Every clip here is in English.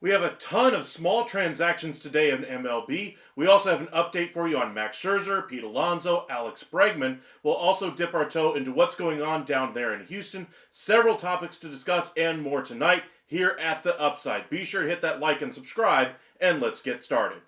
We have a ton of small transactions today in MLB. We also have an update for you on Max Scherzer, Pete Alonso, Alex Bregman. We'll also dip our toe into what's going on down there in Houston. Several topics to discuss and more tonight here at The Upside. Be sure to hit that like and subscribe, and let's get started.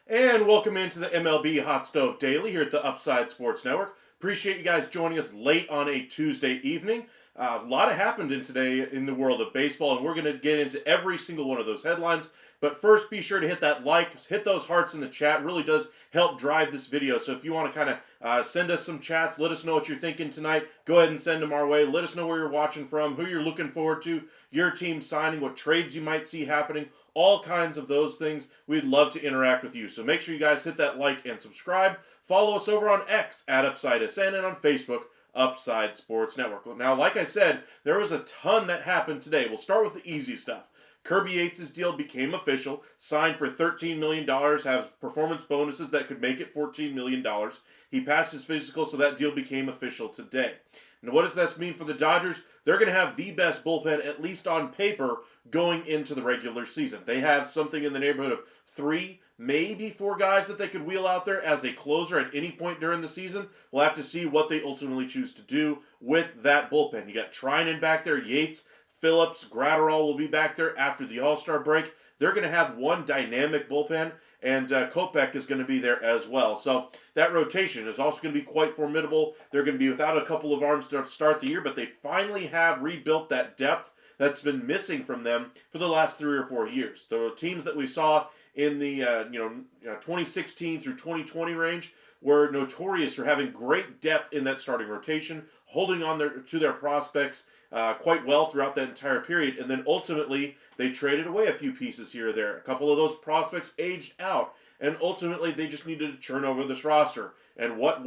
And welcome into the MLB Hot Stove Daily here at the Upside Sports Network. Appreciate you guys joining us late on a Tuesday evening. A lot happened today in the world of baseball, and we're going to get into every single one of those headlines. But first, be sure to hit that like, hit those hearts in the chat. It really does help drive this video. So if you want to kind of send us some chats, let us know what you're thinking tonight. Go ahead and send them our way. Let us know where you're watching from, who you're looking forward to, your team signing, what trades you might see happening. All kinds of those things. We'd love to interact with you. So make sure you guys hit that like and subscribe. Follow us over on X at UpsideSN and on Facebook, Upside Sports Network. Now, like I said, there was a ton that happened today. We'll start with the easy stuff. Kirby Yates' deal became official, signed for $13 million, has performance bonuses that could make it $14 million. He passed his physical, so that deal became official today. Now, what does this mean for the Dodgers? They're going to have the best bullpen, at least on paper, going into the regular season. They have something in the neighborhood of 3, maybe 4 guys that they could wheel out there as a closer at any point during the season. We'll have to see what they ultimately choose to do with that bullpen. You got Trinan back there, Yates, Phillips, Gratterall will be back there after the All-Star break. They're going to have one dynamic bullpen, and Kopech is going to be there as well. So that rotation is also going to be quite formidable. They're going to be without a couple of arms to start the year, but they finally have rebuilt that depth that's been missing from them for the last 3 or 4 years. The teams that we saw in the 2016 through 2020 range were notorious for having great depth in that starting rotation, holding on to their prospects quite well throughout that entire period, and then ultimately they traded away a few pieces here or there. A couple of those prospects aged out, and ultimately they just needed to turn over this roster. And what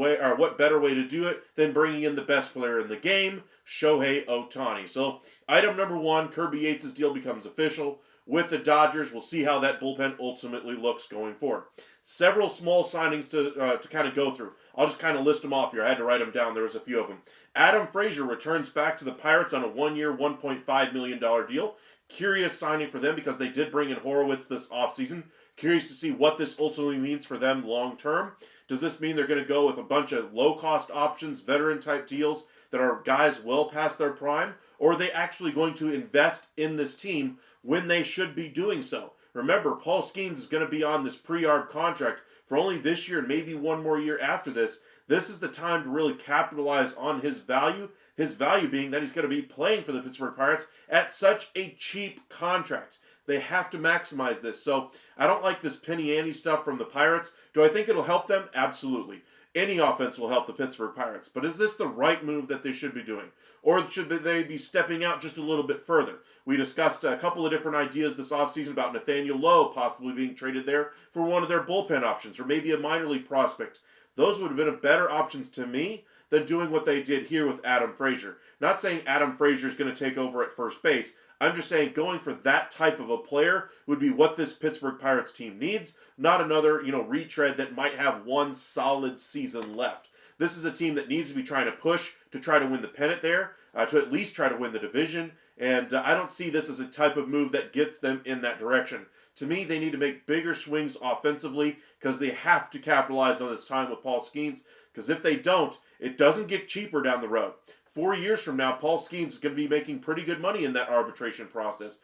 better way to do it than bringing in the best player in the game, Shohei Ohtani. So item number 1, Kirby Yates' deal becomes official with the Dodgers. We'll see how that bullpen ultimately looks going forward. Several small signings to kind of go through. I'll just kind of list them off here. I had to write them down. There was a few of them. Adam Frazier returns back to the Pirates on a 1-year, $1.5 million deal. Curious signing for them because they did bring in Horowitz this offseason. Curious to see what this ultimately means for them long term. Does this mean they're going to go with a bunch of low-cost options, veteran-type deals that are guys well past their prime? Or are they actually going to invest in this team when they should be doing so? Remember, Paul Skeens is going to be on this pre-arb contract for only this year and maybe one more year after this. This is the time to really capitalize on his value being that he's going to be playing for the Pittsburgh Pirates at such a cheap contract. They have to maximize this. So I don't like this penny ante stuff from the Pirates. Do I think it'll help them? Absolutely. Any offense will help the Pittsburgh Pirates. But is this the right move that they should be doing? Or should they be stepping out just a little bit further? We discussed a couple of different ideas this offseason about Nathaniel Lowe possibly being traded there for one of their bullpen options or maybe a minor league prospect. Those would have been better options to me than doing what they did here with Adam Frazier. Not saying Adam Frazier is going to take over at first base. I'm just saying going for that type of a player would be what this Pittsburgh Pirates team needs, not another, retread that might have one solid season left. This is a team that needs to be trying to push to try to win the pennant there, to at least try to win the division, and I don't see this as a type of move that gets them in that direction. To me, they need to make bigger swings offensively because they have to capitalize on this time with Paul Skeens, because if they don't, it doesn't get cheaper down the road. 4 years from now, Paul Skeens is going to be making pretty good money in that arbitration process.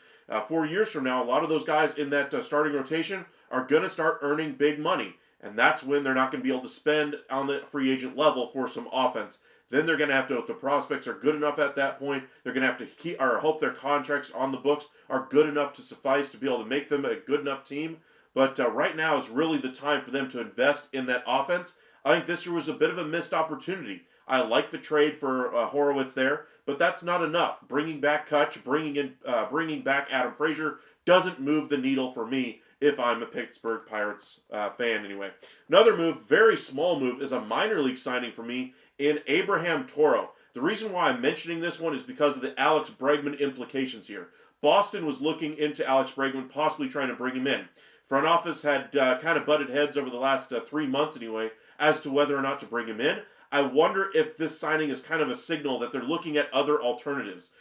4 years from now, a lot of those guys in that starting rotation are going to start earning big money. And that's when they're not going to be able to spend on the free agent level for some offense. Then they're going to have to, if the prospects are good enough at that point, they're going to have to keep or hope their contracts on the books are good enough to suffice to be able to make them a good enough team. But right now is really the time for them to invest in that offense. I think this year was a bit of a missed opportunity. I like the trade for Horowitz there, but that's not enough. Bringing back Kutch, bringing back Adam Frazier doesn't move the needle for me if I'm a Pittsburgh Pirates fan anyway. Another move, very small move, is a minor league signing for me in Abraham Toro. The reason why I'm mentioning this one is because of the Alex Bregman implications here. Boston was looking into Alex Bregman, possibly trying to bring him in. Front office had kind of butted heads over the last 3 months anyway as to whether or not to bring him in. I wonder if this signing is kind of a signal that they're looking at other alternatives.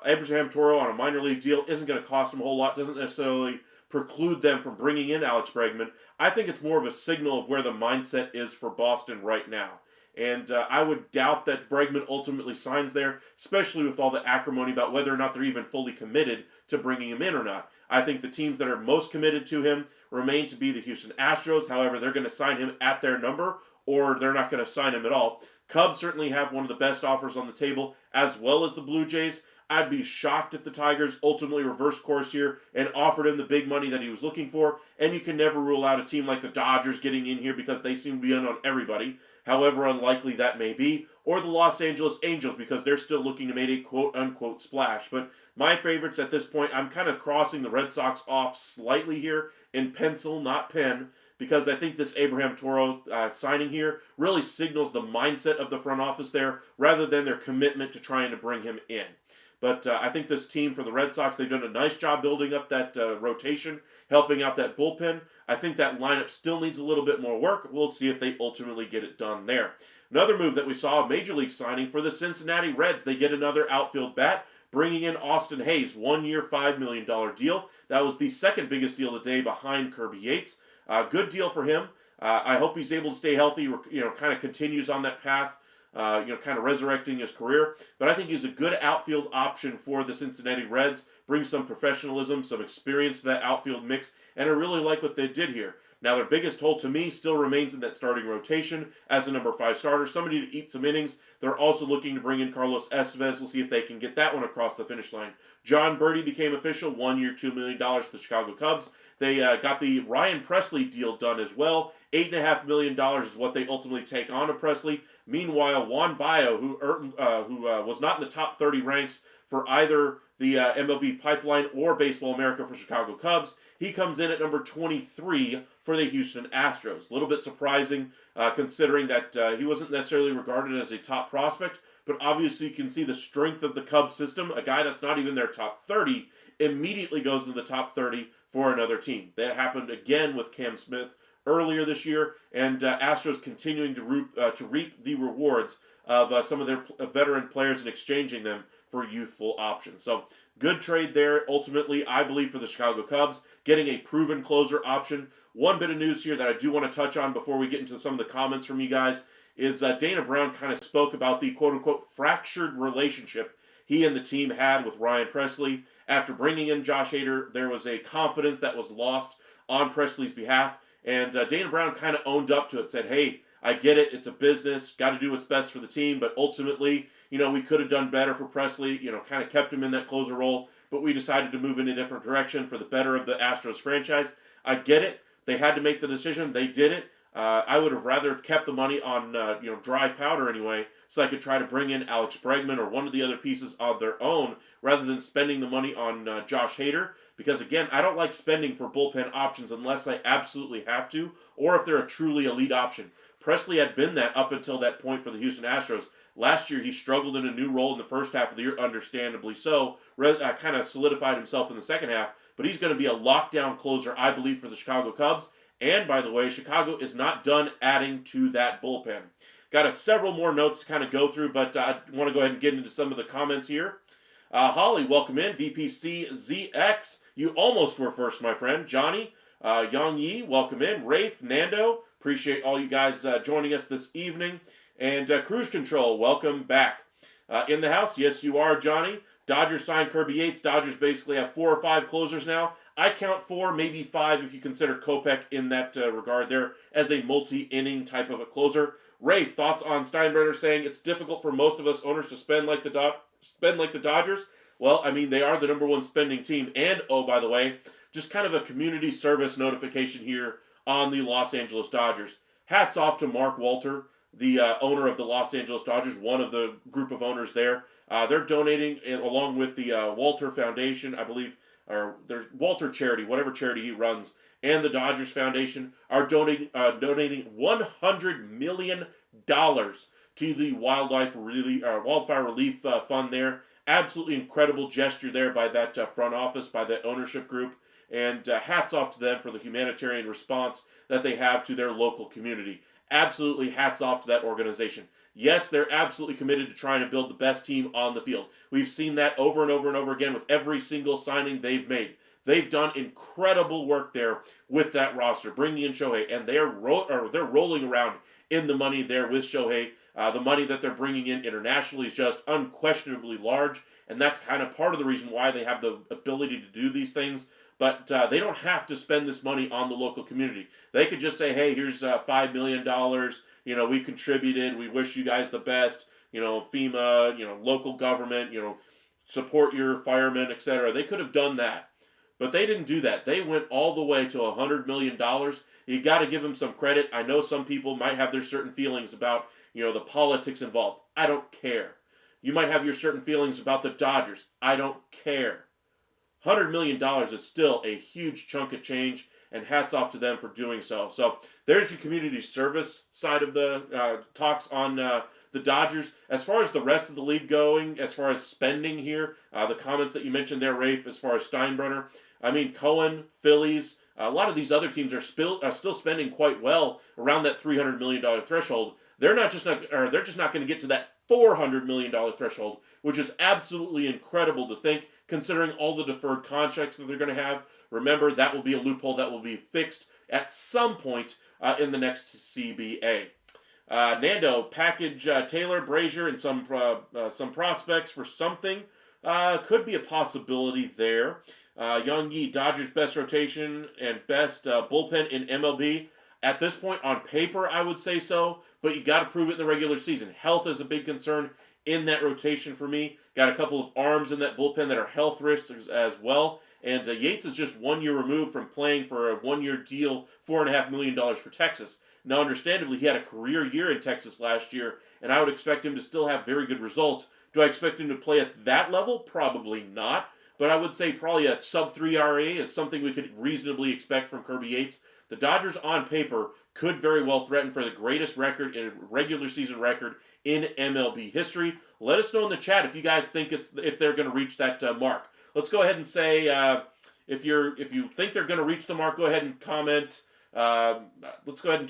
Abraham Toro on a minor league deal isn't going to cost them a whole lot, doesn't necessarily preclude them from bringing in Alex Bregman. I think it's more of a signal of where the mindset is for Boston right now. And I would doubt that Bregman ultimately signs there, especially with all the acrimony about whether or not they're even fully committed to bringing him in or not. I think the teams that are most committed to him remain to be the Houston Astros. However, they're going to sign him at their number, or they're not going to sign him at all. Cubs certainly have one of the best offers on the table, as well as the Blue Jays. I'd be shocked if the Tigers ultimately reversed course here and offered him the big money that he was looking for. And you can never rule out a team like the Dodgers getting in here because they seem to be in on everybody, however unlikely that may be, or the Los Angeles Angels because they're still looking to make a quote-unquote splash. But my favorites at this point, I'm kind of crossing the Red Sox off slightly here in pencil, not pen, because I think this Abraham Toro signing here really signals the mindset of the front office there rather than their commitment to trying to bring him in. But I think this team for the Red Sox, they've done a nice job building up that rotation, helping out that bullpen. I think that lineup still needs a little bit more work. We'll see if they ultimately get it done there. Another move that we saw, a Major League signing for the Cincinnati Reds. They get another outfield bat, bringing in Austin Hayes, 1 year, $5 million deal. That was the second biggest deal of the day behind Kirby Yates. Good deal for him. I hope he's able to stay healthy, kind of continues on that path, kind of resurrecting his career. But I think he's a good outfield option for the Cincinnati Reds. Brings some professionalism, some experience to that outfield mix, and I really like what they did here. Now, their biggest hole to me still remains in that starting rotation as a number 5 starter, somebody to eat some innings. They're also looking to bring in Carlos Estevez. We'll see if they can get that one across the finish line. John Birdie became official, 1 year, $2 million for the Chicago Cubs. They got the Ryan Presley deal done as well. $8.5 million is what they ultimately take on to Presley. Meanwhile, Juan Bayo, who was not in the top 30 ranks for either the MLB Pipeline or Baseball America for Chicago Cubs, he comes in at number 23 for the Houston Astros. A little bit surprising considering that he wasn't necessarily regarded as a top prospect, but obviously you can see the strength of the Cubs system. A guy that's not even their top 30 immediately goes into the top 30 for another team. That happened again with Cam Smith earlier this year, and Astros continuing to reap the rewards of some of their veteran players and exchanging them for youthful options. So good trade there. Ultimately, I believe for the Chicago Cubs, getting a proven closer option. One bit of news here that I do want to touch on before we get into some of the comments from you guys is Dana Brown kind of spoke about the quote-unquote fractured relationship he and the team had with Ryan Presley. After bringing in Josh Hader, there was a confidence that was lost on Presley's behalf, and Dana Brown kind of owned up to it, said, hey, I get it, it's a business, got to do what's best for the team, but ultimately, we could have done better for Presley, kind of kept him in that closer role, but we decided to move in a different direction for the better of the Astros franchise. I get it. They had to make the decision. They did it. I would have rather kept the money on, dry powder anyway, so I could try to bring in Alex Bregman or one of the other pieces of their own, rather than spending the money on Josh Hader. Because again, I don't like spending for bullpen options unless I absolutely have to, or if they're a truly elite option. Presley had been that up until that point for the Houston Astros. Last year, he struggled in a new role in the first half of the year, understandably so. Kind of solidified himself in the second half, but he's going to be a lockdown closer, I believe, for the Chicago Cubs. And by the way, Chicago is not done adding to that bullpen. Got several more notes to kind of go through, but I want to go ahead and get into some of the comments here. Holly, welcome in. VPCZX, you almost were first, my friend. Johnny, Yang Yi, welcome in. Rafe, Nando, appreciate all you guys joining us this evening. And Cruise Control, welcome back. In the house, yes, you are, Johnny. Dodgers signed Kirby Yates. Dodgers basically have 4 or 5 closers now. I count 4, maybe 5 if you consider Kopech in that regard there as a multi-inning type of a closer. Ray, thoughts on Steinbrenner saying it's difficult for most of us owners to spend like the Dodgers? Well, I mean, they are the number 1 spending team. And, oh, by the way, just kind of a community service notification here on the Los Angeles Dodgers. Hats off to Mark Walter, the owner of the Los Angeles Dodgers, one of the group of owners there. They're donating, along with the Walter Foundation, I believe, or there's Walter Charity, whatever charity he runs, and the Dodgers Foundation are donating $100 million to the wildfire relief fund there. Absolutely incredible gesture there by that front office, by that ownership group, and hats off to them for the humanitarian response that they have to their local community. Absolutely hats off to that organization. Yes, they're absolutely committed to trying to build the best team on the field. We've seen that over and over and over again with every single signing they've made. They've done incredible work there with that roster, bringing in Shohei, and they're rolling around in the money there with Shohei. The money that they're bringing in internationally is just unquestionably large, and that's kind of part of the reason why they have the ability to do these things. But they don't have to spend this money on the local community. They could just say, hey, here's $5 million. We contributed. We wish you guys the best. FEMA, local government, support your firemen, etc. They could have done that. But they didn't do that. They went all the way to $100 million. You got to give them some credit. I know some people might have their certain feelings about, the politics involved. I don't care. You might have your certain feelings about the Dodgers. I don't care. $100 million is still a huge chunk of change, and hats off to them for doing so. So there's your community service side of the talks on the Dodgers. As far as the rest of the league going, as far as spending here, the comments that you mentioned there, Rafe, as far as Steinbrenner, I mean, Cohen, Phillies, a lot of these other teams are still spending quite well around that $300 million threshold. They're just not going to get to that $400 million threshold, which is absolutely incredible to think, considering all the deferred contracts that they're going to have. Remember, that will be a loophole that will be fixed at some point in the next CBA. Nando, package Taylor, Brazier, and some prospects for something. Could be a possibility there. Young Dodgers best rotation and best bullpen in MLB. At this point, on paper, I would say so, but you got to prove it in the regular season. Health is a big concern in that rotation for me. Got a couple of arms in that bullpen that are health risks as well. And Yates is just 1 year removed from playing for a 1 year deal, $4.5 million for Texas. Now, understandably, he had a career year in Texas last year, and I would expect him to still have very good results. Do I expect him to play at that level? Probably not. But I would say probably a sub-3 RA is something we could reasonably expect from Kirby Yates. The Dodgers, on paper, could very well threaten for the greatest record in regular season record in MLB history. Let us know in the chat if you guys think if they're going to reach that mark. Let's go ahead and say if you think they're going to reach the mark, go ahead and comment. Let's go ahead and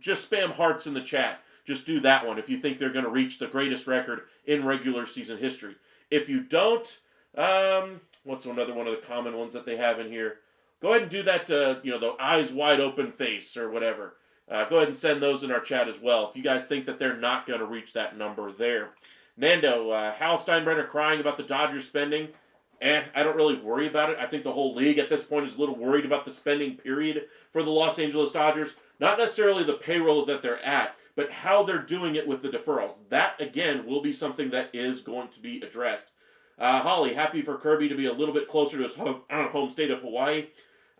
just spam hearts in the chat. Just do that one if you think they're going to reach the greatest record in regular season history. If you don't, what's another one of the common ones that they have in here? Go ahead and do that, the eyes wide open face or whatever. Go ahead and send those in our chat as well if you guys think that they're not going to reach that number there. Nando, Hal Steinbrenner crying about the Dodgers spending. I don't really worry about it. I think the whole league at this point is a little worried about the spending period for the Los Angeles Dodgers. Not necessarily the payroll that they're at, but how they're doing it with the deferrals. That, again, will be something that is going to be addressed. Holly, happy for Kirby to be a little bit closer to his home state of Hawaii.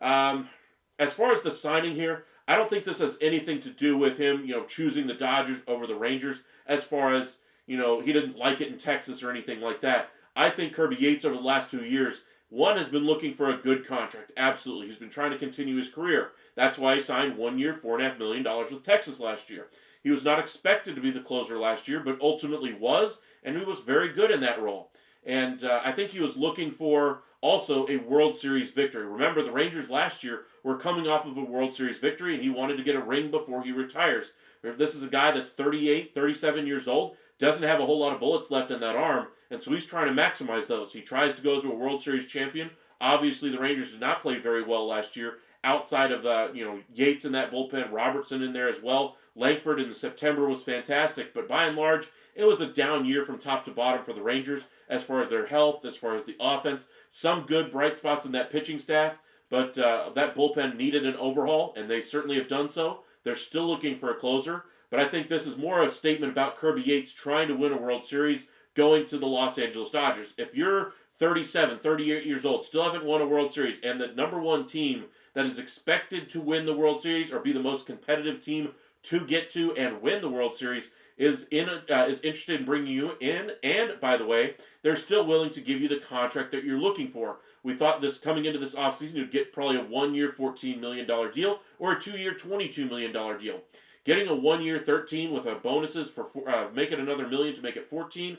As far as the signing here, I don't think this has anything to do with him, choosing the Dodgers over the Rangers. As far as, he didn't like it in Texas or anything like that. I think Kirby Yates over the last 2 years, one, has been looking for a good contract. Absolutely. He's been trying to continue his career. That's why he signed 1 year, $4.5 million with Texas last year. He was not expected to be the closer last year, but ultimately was, and he was very good in that role. And I think he was looking for also a World Series victory. Remember, the Rangers last year were coming off of a World Series victory, and he wanted to get a ring before he retires. This is a guy that's 38, 37 years old, doesn't have a whole lot of bullets left in that arm, and so he's trying to maximize those. He tries to go to a World Series champion. Obviously, the Rangers did not play very well last year. Outside of Yates in that bullpen, Robertson in there as well. Langford in September was fantastic, but by and large, it was a down year from top to bottom for the Rangers as far as their health, as far as the offense. Some good bright spots in that pitching staff, but that bullpen needed an overhaul, and they certainly have done so. They're still looking for a closer, but I think this is more a statement about Kirby Yates trying to win a World Series going to the Los Angeles Dodgers. If you're 37, 38 years old, still haven't won a World Series, and the number one team that is expected to win the World Series or be the most competitive team to get to and win the World Series is interested in bringing you in, and by the way, they're still willing to give you the contract that you're looking for. We thought this coming into this offseason, you'd get probably a 1 year, $14 million deal or a 2 year, $22 million deal. Getting a 1 year, 13 with bonuses for make it another million to make it 14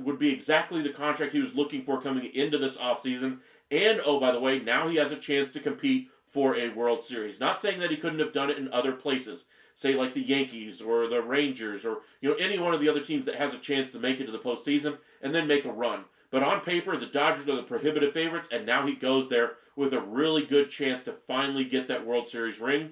would be exactly the contract he was looking for coming into this offseason. And, oh, by the way, now he has a chance to compete for a World Series. Not saying that he couldn't have done it in other places, say like the Yankees or the Rangers or any one of the other teams that has a chance to make it to the postseason and then make a run. But on paper, the Dodgers are the prohibitive favorites, and now he goes there with a really good chance to finally get that World Series ring.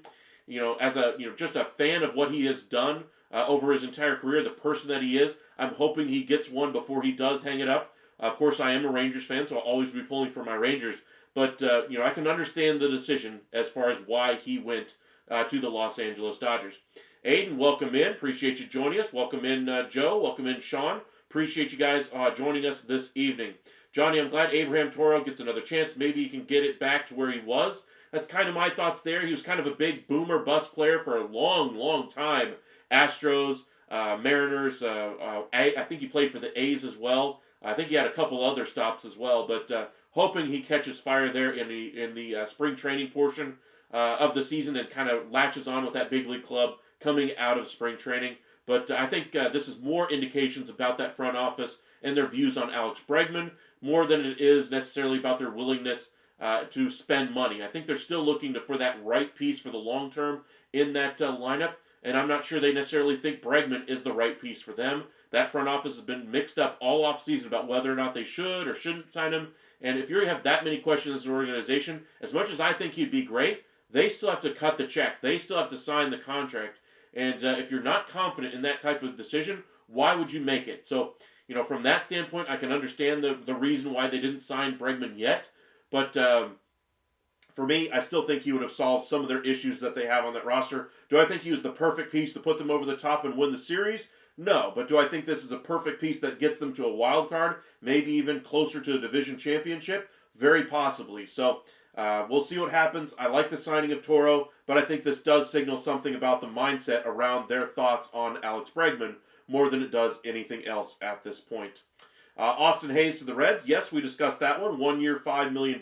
As just a fan of what he has done over his entire career, the person that he is, I'm hoping he gets one before he does hang it up. Of course, I am a Rangers fan, so I'll always be pulling for my Rangers. But, I can understand the decision as far as why he went to the Los Angeles Dodgers. Aiden, welcome in. Appreciate you joining us. Welcome in, Joe. Welcome in, Sean. Appreciate you guys joining us this evening. Johnny, I'm glad Abraham Toro gets another chance. Maybe he can get it back to where he was. That's kind of my thoughts there. He was kind of a big boomer bust player for a long, long time. Astros, Mariners. I think he played for the A's as well. I think he had a couple other stops as well. But hoping he catches fire there in the spring training portion of the season and kind of latches on with that big league club coming out of spring training. But I think this is more indications about that front office and their views on Alex Bregman more than it is necessarily about their willingness to spend money. I think they're still looking for that right piece for the long term in that lineup, and I'm not sure they necessarily think Bregman is the right piece for them. That front office has been mixed up all offseason about whether or not they should or shouldn't sign him, and if you have that many questions as an organization, as much as I think he'd be great, they still have to cut the check. They still have to sign the contract, and if you're not confident in that type of decision, why would you make it? So, from that standpoint, I can understand the reason why they didn't sign Bregman yet. But for me, I still think he would have solved some of their issues that they have on that roster. Do I think he was the perfect piece to put them over the top and win the series? No, but do I think this is a perfect piece that gets them to a wild card, maybe even closer to a division championship? Very possibly. So we'll see what happens. I like the signing of Toro, but I think this does signal something about the mindset around their thoughts on Alex Bregman more than it does anything else at this point. Austin Hayes to the Reds. Yes, we discussed that one. 1 year, $5 million.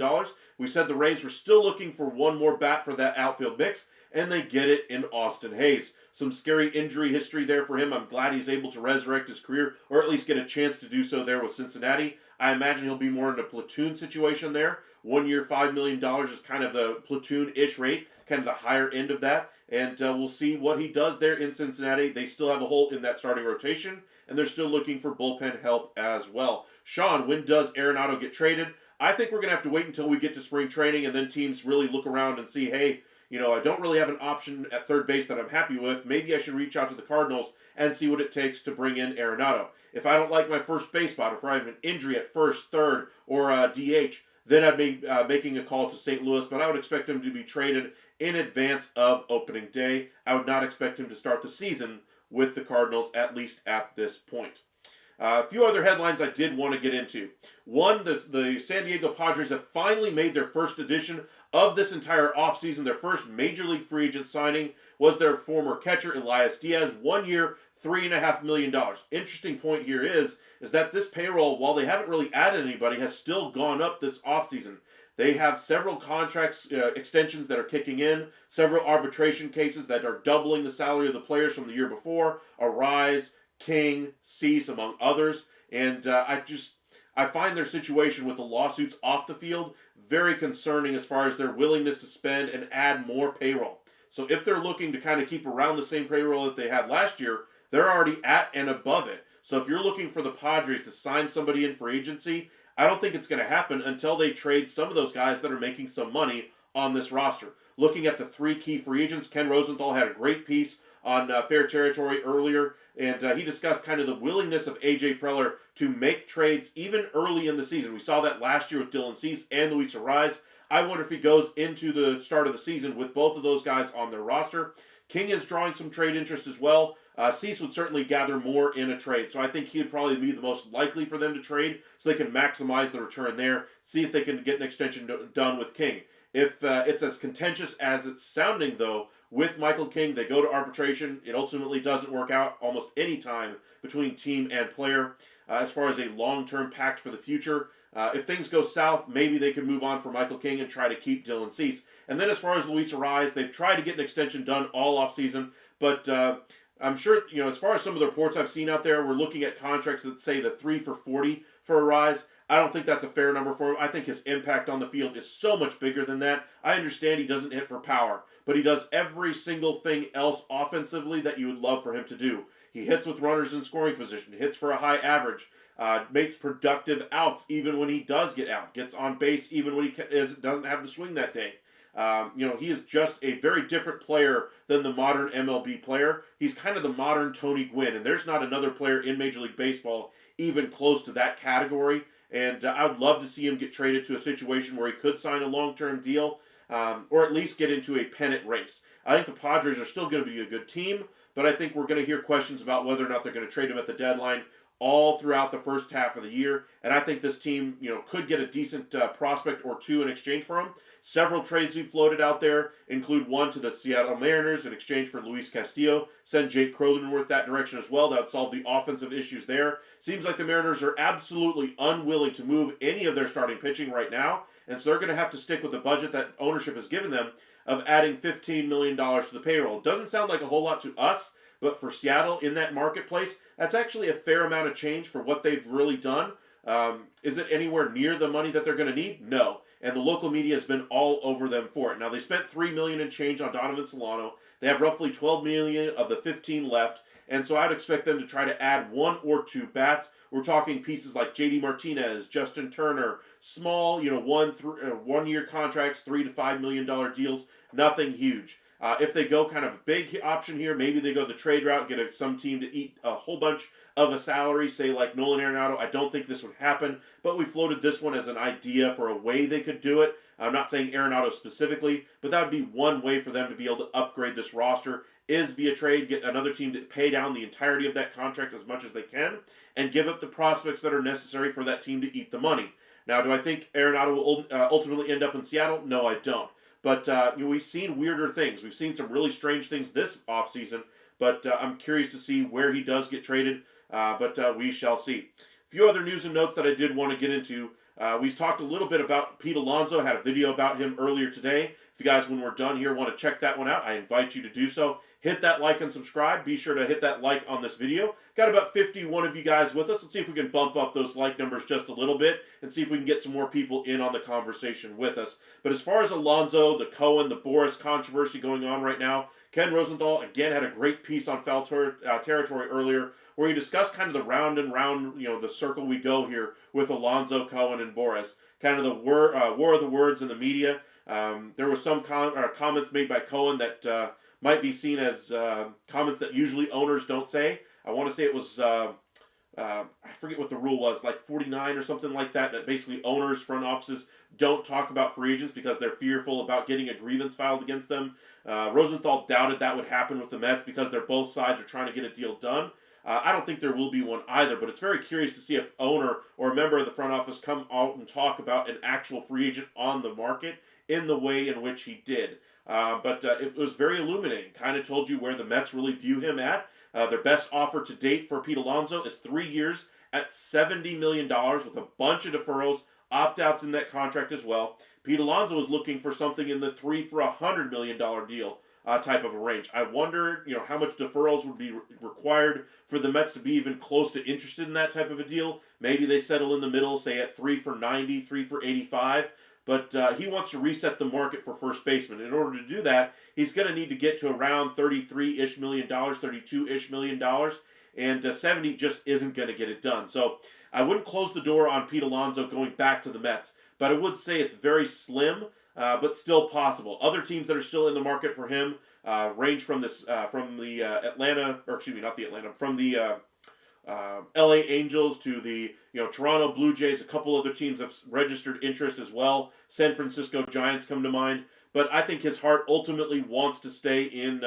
We said the Rays were still looking for one more bat for that outfield mix, and they get it in Austin Hayes. Some scary injury history there for him. I'm glad he's able to resurrect his career, or at least get a chance to do so there with Cincinnati. I imagine he'll be more in a platoon situation there. 1 year, $5 million is kind of the platoon-ish rate, kind of the higher end of that. And we'll see what he does there in Cincinnati. They still have a hole in that starting rotation, and they're still looking for bullpen help as well. Sean, when does Arenado get traded? I think we're going to have to wait until we get to spring training, and then teams really look around and see, hey, I don't really have an option at third base that I'm happy with. Maybe I should reach out to the Cardinals and see what it takes to bring in Arenado. If I don't like my first base spot, if I have an injury at first, third, or DH, then I'd be making a call to St. Louis, but I would expect him to be traded in advance of opening day. I would not expect him to start the season with the Cardinals, at least at this point. A few other headlines I did want to get into. One, the San Diego Padres have finally made their first edition of this entire offseason. Their first major league free agent signing was their former catcher, Elias Diaz. 1 year, $3.5 million. Interesting point here is that this payroll, while they haven't really added anybody, has still gone up this offseason. They have several contracts extensions that are kicking in, several arbitration cases that are doubling the salary of the players from the year before. Arise, King, Cease, among others. And I find their situation with the lawsuits off the field very concerning as far as their willingness to spend and add more payroll. So if they're looking to kind of keep around the same payroll that they had last year, they're already at and above it. So if you're looking for the Padres to sign somebody in for agency, I don't think it's going to happen until they trade some of those guys that are making some money on this roster. Looking at the three key free agents, Ken Rosenthal had a great piece on Fair Territory earlier, and he discussed kind of the willingness of A.J. Preller to make trades even early in the season. We saw that last year with Dylan Cease and Luis Arraez. I wonder if he goes into the start of the season with both of those guys on their roster. King is drawing some trade interest as well. Cease would certainly gather more in a trade, so I think he would probably be the most likely for them to trade so they can maximize the return there, see if they can get an extension done with King. If it's as contentious as it's sounding, though, with Michael King, they go to arbitration. It ultimately doesn't work out almost any time between team and player as far as a long-term pact for the future. If things go south, maybe they can move on for Michael King and try to keep Dylan Cease. And then as far as Luis Arraez, they've tried to get an extension done all offseason, but I'm sure, as far as some of the reports I've seen out there, we're looking at contracts that say the 3 for $40 for Arraez. I don't think that's a fair number for him. I think his impact on the field is so much bigger than that. I understand he doesn't hit for power, but he does every single thing else offensively that you would love for him to do. He hits with runners in scoring position, hits for a high average, makes productive outs even when he does get out, gets on base even when he doesn't have the swing that day. He is just a very different player than the modern MLB player. He's kind of the modern Tony Gwynn, and there's not another player in Major League Baseball even close to that category. And I would love to see him get traded to a situation where he could sign a long-term deal, or at least get into a pennant race. I think the Padres are still going to be a good team, but I think we're going to hear questions about whether or not they're going to trade him at the deadline all throughout the first half of the year. And I think this team, could get a decent prospect or two in exchange for him. Several trades we've floated out there include one to the Seattle Mariners in exchange for Luis Castillo. Send Jake Cronenworth that direction as well. That would solve the offensive issues there. Seems like the Mariners are absolutely unwilling to move any of their starting pitching right now. And so they're going to have to stick with the budget that ownership has given them of adding $15 million to the payroll. Doesn't sound like a whole lot to us, but for Seattle in that marketplace, that's actually a fair amount of change for what they've really done. Is it anywhere near the money that they're going to need? No. And the local media has been all over them for it. Now, they spent $3 million and change on Donovan Solano. They have roughly $12 million of the 15 left. And so I'd expect them to try to add one or two bats. We're talking pieces like J.D. Martinez, Justin Turner, small, 1 year contracts, $3 to $5 million deals, nothing huge. If they go kind of a big option here, maybe they go the trade route, get some team to eat a whole bunch of a salary, say like Nolan Arenado. I don't think this would happen, but we floated this one as an idea for a way they could do it. I'm not saying Arenado specifically, but that would be one way for them to be able to upgrade this roster is via trade, get another team to pay down the entirety of that contract as much as they can, and give up the prospects that are necessary for that team to eat the money. Now, do I think Arenado will ultimately end up in Seattle? No, I don't. But we've seen weirder things. We've seen some really strange things this offseason, but I'm curious to see where he does get traded, but we shall see. A few other news and notes that I did want to get into. We talked a little bit about Pete Alonso, had a video about him earlier today. If you guys, when we're done here, want to check that one out, I invite you to do so. Hit that like and subscribe. Be sure to hit that like on this video. Got about 51 of you guys with us. Let's see if we can bump up those like numbers just a little bit and see if we can get some more people in on the conversation with us. But as far as Alonso, the Cohen, the Boris controversy going on right now, Ken Rosenthal, again, had a great piece on Foul Territory earlier where he discussed kind of the round and round, the circle we go here with Alonso, Cohen, and Boris. Kind of the war of the words in the media. There were some comments made by Cohen that might be seen as comments that usually owners don't say. I want to say it was, I forget what the rule was, like 49 or something like that, that basically owners, front offices don't talk about free agents because they're fearful about getting a grievance filed against them. Rosenthal doubted that would happen with the Mets because they're both sides are trying to get a deal done. I don't think there will be one either, but it's very curious to see if owner or a member of the front office come out and talk about an actual free agent on the market in the way in which he did. But it was very illuminating. Kind of told you where the Mets really view him at. Their best offer to date for Pete Alonso is 3 years at $70 million with a bunch of deferrals, opt-outs in that contract as well. Pete Alonso was looking for something in the $3 for $100 million deal type of a range. I wonder, how much deferrals would be required for the Mets to be even close to interested in that type of a deal. Maybe they settle in the middle, say at 3 for 90, 3 for 85. But he wants to reset the market for first baseman. In order to do that, he's going to need to get to around $33-ish million, $32-ish million, and 70 just isn't going to get it done. So I wouldn't close the door on Pete Alonso going back to the Mets, but I would say it's very slim, but still possible. Other teams that are still in the market for him range from the Atlanta, or excuse me, not the Atlanta, from the LA Angels to the Toronto Blue Jays. A couple other teams have registered interest as well. San Francisco Giants come to mind. But I think his heart ultimately wants to stay in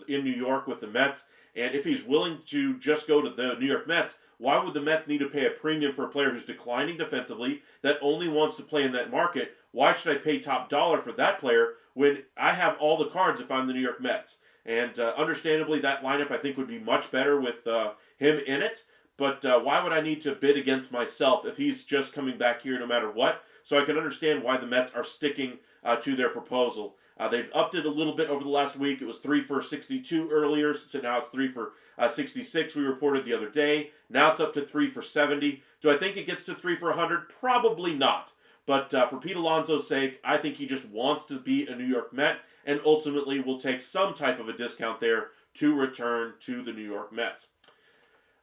New York with the Mets. And if he's willing to just go to the New York Mets, why would the Mets need to pay a premium for a player who's declining defensively that only wants to play in that market? Why should I pay top dollar for that player when I have all the cards if I'm the New York Mets? And understandably, that lineup I think would be much better with him in it. But why would I need to bid against myself if he's just coming back here no matter what? So I can understand why the Mets are sticking to their proposal. They've upped it a little bit over the last week. It was 3 for 62 earlier, so now it's 3 for 66 we reported the other day. Now it's up to 3 for 70. Do I think it gets to 3 for 100? Probably not. But for Pete Alonso's sake, I think he just wants to be a New York Met and ultimately will take some type of a discount there to return to the New York Mets.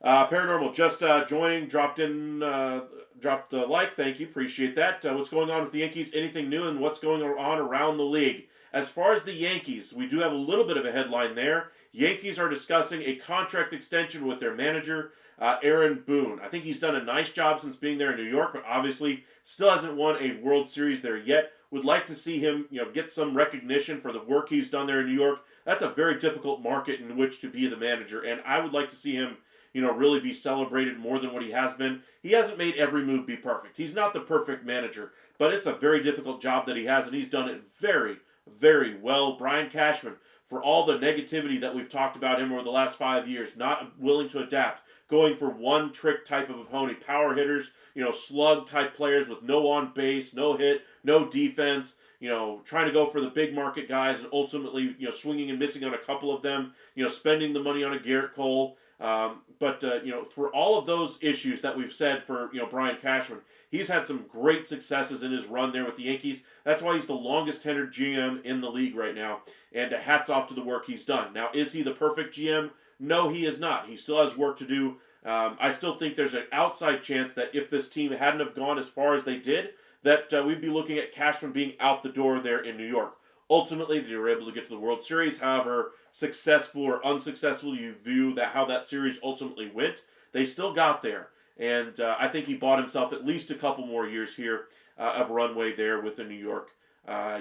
Paranormal just joining, dropped the like. Thank you, appreciate that. What's going on with the Yankees? Anything new, and what's going on around the league? As far as the Yankees, we do have a little bit of a headline there. Yankees are discussing a contract extension with their manager, Aaron Boone. I think he's done a nice job since being there in New York, but obviously still hasn't won a World Series there yet. Would like to see him, get some recognition for the work he's done there in New York. That's a very difficult market in which to be the manager, and I would like to see him really be celebrated more than what he has been. He hasn't made every move be perfect. He's not the perfect manager, but it's a very difficult job that he has, and he's done it very, very well. Brian Cashman, for all the negativity that we've talked about him over the last 5 years, not willing to adapt, going for one-trick type of opponent, power hitters, slug-type players with no on-base, no hit, no defense, trying to go for the big market guys and ultimately, swinging and missing on a couple of them, spending the money on a Garrett Cole. But for all of those issues that we've said for, Brian Cashman, he's had some great successes in his run there with the Yankees. That's why he's the longest tenured GM in the league right now. And hats off to the work he's done. Now, is he the perfect GM? No, he is not. He still has work to do. I still think there's an outside chance that if this team hadn't have gone as far as they did, that we'd be looking at Cashman being out the door there in New York. Ultimately, they were able to get to the World Series. However successful or unsuccessful you view that how that series ultimately went, they still got there. And I think he bought himself at least a couple more years here of runway there with the New York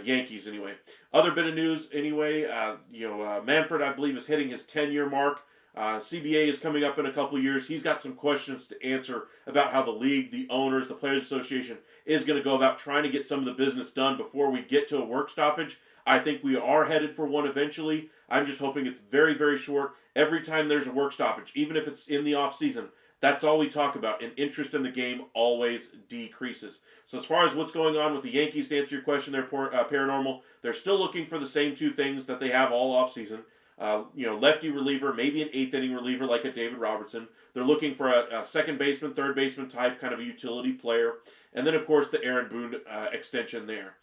Yankees. Anyway, other bit of news. Anyway, Manfred, I believe, is hitting his 10-year mark. CBA is coming up in a couple years. He's got some questions to answer about how the league, the owners, the Players Association is going to go about trying to get some of the business done before we get to a work stoppage. I think we are headed for one eventually. I'm just hoping it's very, very short. Every time there's a work stoppage, even if it's in the off season, that's all we talk about, and interest in the game always decreases. So as far as what's going on with the Yankees, to answer your question there, Paranormal, they're still looking for the same two things that they have all offseason. Lefty reliever, maybe an eighth-inning reliever like a David Robertson. They're looking for a second baseman, third baseman type, kind of a utility player. And then, of course, the Aaron Boone extension there.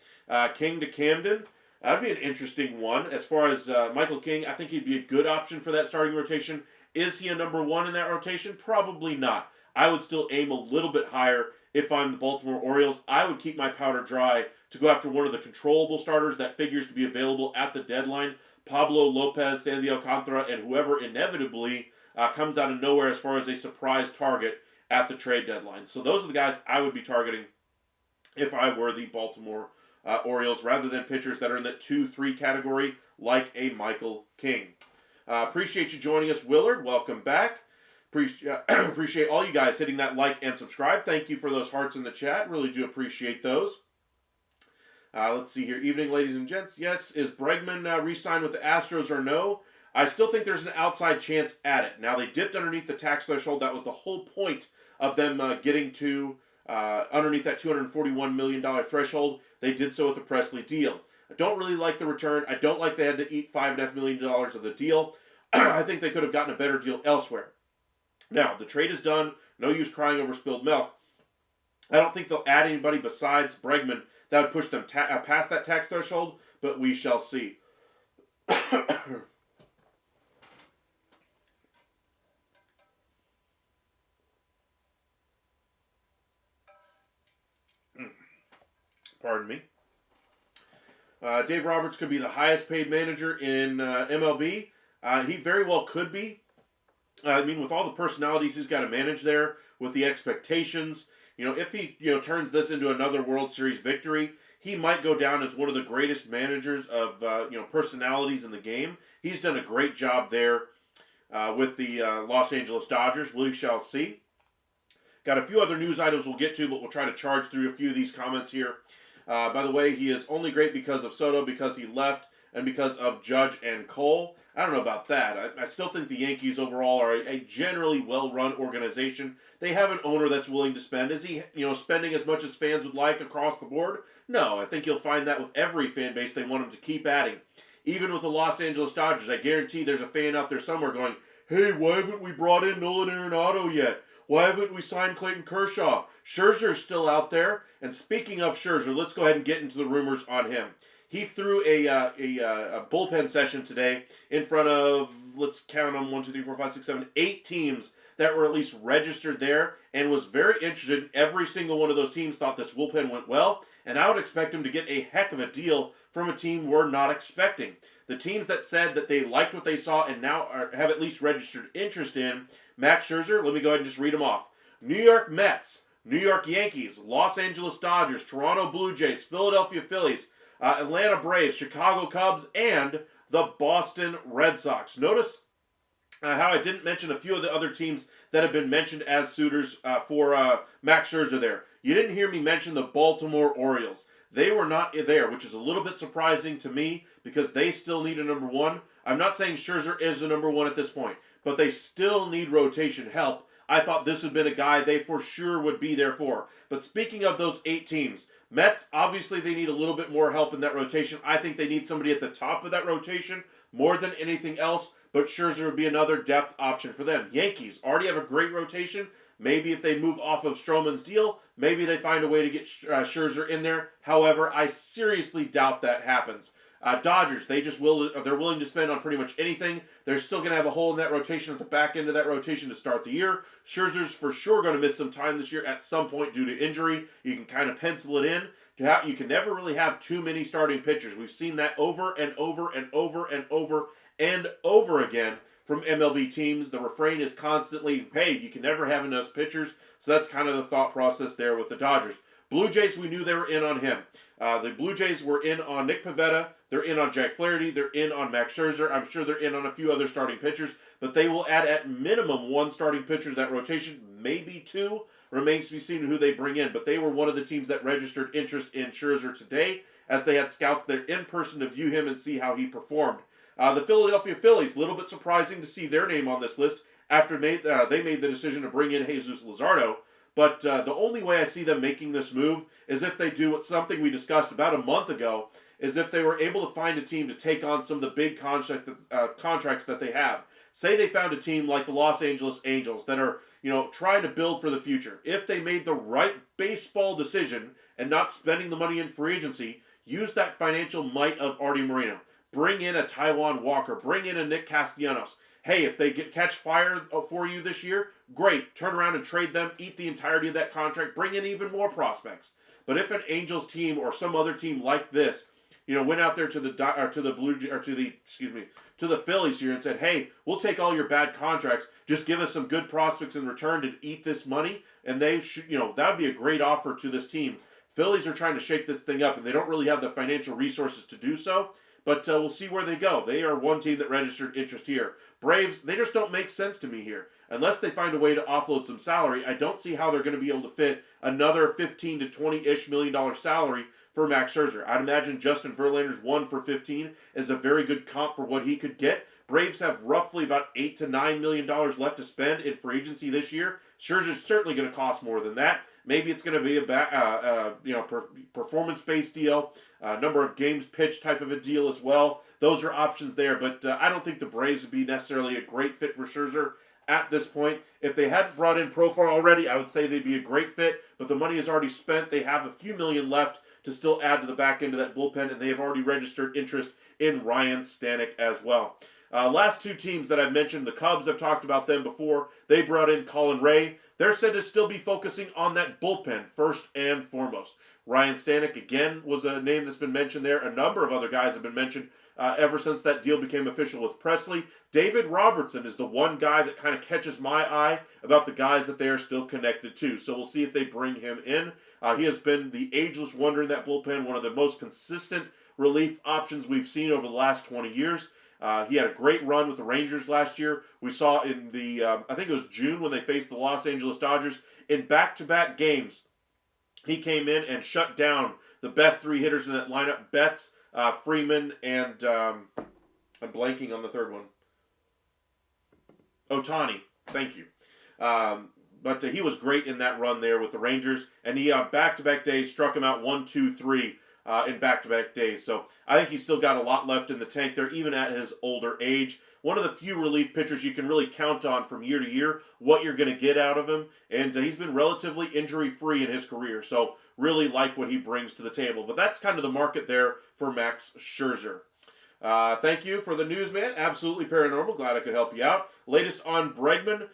King to Camden, that'd be an interesting one. As far as Michael King, I think he'd be a good option for that starting rotation. Is he a number one in that rotation? Probably not. I would still aim a little bit higher if I'm the Baltimore Orioles. I would keep my powder dry to go after one of the controllable starters that figures to be available at the deadline. Pablo Lopez, Sandy Alcantara, and whoever inevitably comes out of nowhere as far as a surprise target at the trade deadline. So those are the guys I would be targeting if I were the Baltimore Orioles, rather than pitchers that are in that 2-3 category like a Michael King. Appreciate you joining us, Willard. Welcome back. Appreciate all you guys hitting that like and subscribe. Thank you for those hearts in the chat. Really do appreciate those. Let's see here. Evening, ladies and gents. Yes, is Bregman re-signed with the Astros or no? I still think there's an outside chance at it. Now, they dipped underneath the tax threshold. That was the whole point of them getting to underneath that $241 million threshold. They did so with the Presley deal. I don't really like the return. I don't like they had to eat $5.5 million of the deal. I think they could have gotten a better deal elsewhere. Now, the trade is done. No use crying over spilled milk. I don't think they'll add anybody besides Bregman that would push them past that tax threshold, but we shall see. Pardon me. Dave Roberts could be the highest paid manager in MLB. He very well could be. I mean, with all the personalities he's got to manage there, with the expectations, if he turns this into another World Series victory, he might go down as one of the greatest managers of personalities in the game. He's done a great job there with the Los Angeles Dodgers. We shall see. Got a few other news items we'll get to, but we'll try to charge through a few of these comments here. By the way, he is only great because of Soto, because he left, and because of Judge and Cole. I don't know about that. I still think the Yankees overall are a generally well-run organization. They have an owner that's willing to spend. Is he, spending as much as fans would like across the board? No, I think you'll find that with every fan base. They want him to keep adding. Even with the Los Angeles Dodgers, I guarantee there's a fan out there somewhere going, hey, why haven't we brought in Nolan Arenado yet? Why haven't we signed Clayton Kershaw? Scherzer's still out there. And speaking of Scherzer, let's go ahead and get into the rumors on him. He threw a bullpen session today in front of, let's count them, 1, 2, 3, 4, 5, 6, 7, 8 teams that were at least registered there, and was very interested. Every single one of those teams thought this bullpen went well, and I would expect him to get a heck of a deal from a team we're not expecting. The teams that said that they liked what they saw and now have at least registered interest in Max Scherzer, let me go ahead and just read them off. New York Mets, New York Yankees, Los Angeles Dodgers, Toronto Blue Jays, Philadelphia Phillies, Atlanta Braves, Chicago Cubs, and the Boston Red Sox. Notice how I didn't mention a few of the other teams that have been mentioned as suitors for Max Scherzer there. You didn't hear me mention the Baltimore Orioles. They were not there, which is a little bit surprising to me because they still need a number one. I'm not saying Scherzer is a number one at this point, but they still need rotation help. I thought this would have been a guy they for sure would be there for. But speaking of those 8 teams, Mets, obviously they need a little bit more help in that rotation. I think they need somebody at the top of that rotation more than anything else, but Scherzer would be another depth option for them. Yankees already have a great rotation. Maybe if they move off of Stroman's deal, maybe they find a way to get Scherzer in there. However, I seriously doubt that happens. Dodgers, they're willing to spend on pretty much anything. They're still going to have a hole in that rotation at the back end of that rotation to start the year. Scherzer's for sure going to miss some time this year at some point due to injury. You can kind of pencil it in. You can never really have too many starting pitchers. We've seen that over and over and over and over and over again from MLB teams. The refrain is constantly, hey, you can never have enough pitchers. So that's kind of the thought process there with the Dodgers. Blue Jays, we knew they were in on him. The Blue Jays were in on Nick Pivetta. They're in on Jack Flaherty. They're in on Max Scherzer. I'm sure they're in on a few other starting pitchers, but they will add at minimum one starting pitcher to that rotation, maybe two. Remains to be seen who they bring in, but they were one of the teams that registered interest in Scherzer today, as they had scouts there in person to view him and see how he performed. The Philadelphia Phillies, a little bit surprising to see their name on this list after they made the decision to bring in Jesus Luzardo. But the only way I see them making this move is if they do something we discussed about a month ago, is if they were able to find a team to take on some of the big contracts that they have. Say they found a team like the Los Angeles Angels that are, trying to build for the future. If they made the right baseball decision and not spending the money in free agency, use that financial might of Artie Moreno. Bring in a Taijuan Walker. Bring in a Nick Castellanos. Hey, if they catch fire for you this year, great. Turn around and trade them. Eat the entirety of that contract. Bring in even more prospects. But if an Angels team or some other team like this, went out there to the Phillies here and said, "Hey, we'll take all your bad contracts. Just give us some good prospects in return to eat this money," and they should, that would be a great offer to this team. Phillies are trying to shake this thing up, and they don't really have the financial resources to do so. But we'll see where they go. They are one team that registered interest here. Braves, they just don't make sense to me here. Unless they find a way to offload some salary, I don't see how they're going to be able to fit another $15 to $20-ish million salary for Max Scherzer. I'd imagine Justin Verlander's 1 for 15 is a very good comp for what he could get. Braves have roughly about $8 to $9 million left to spend in free agency this year. Scherzer's certainly going to cost more than that. Maybe it's going to be a performance-based deal, number of games pitched type of a deal as well. Those are options there, but I don't think the Braves would be necessarily a great fit for Scherzer at this point. If they hadn't brought in Profar already, I would say they'd be a great fit, but the money is already spent. They have a few million left to still add to the back end of that bullpen, and they have already registered interest in Ryan Stanek as well. Last two teams that I've mentioned, the Cubs, I've talked about them before. They brought in Colin Ray. They're said to still be focusing on that bullpen first and foremost. Ryan Stanek, again, was a name that's been mentioned there. A number of other guys have been mentioned ever since that deal became official with Presley. David Robertson is the one guy that kind of catches my eye about the guys that they are still connected to. So we'll see if they bring him in. He has been the ageless wonder in that bullpen, one of the most consistent relief options we've seen over the last 20 years. He had a great run with the Rangers last year. We saw in the, I think it was June when they faced the Los Angeles Dodgers. In back-to-back games, he came in and shut down the best three hitters in that lineup, Betts, Freeman, and I'm blanking on the third one. Ohtani. Thank you. But he was great in that run there with the Rangers, and he on back-to-back days struck him out 1, 2, 3. In back-to-back days. So I think he's still got a lot left in the tank there, even at his older age. One of the few relief pitchers you can really count on from year to year, what you're going to get out of him. And he's been relatively injury-free in his career. So really like what he brings to the table. But that's kind of the market there for Max Scherzer. Thank you for the news, man. Absolutely paranormal. Glad I could help you out. Latest on Bregman.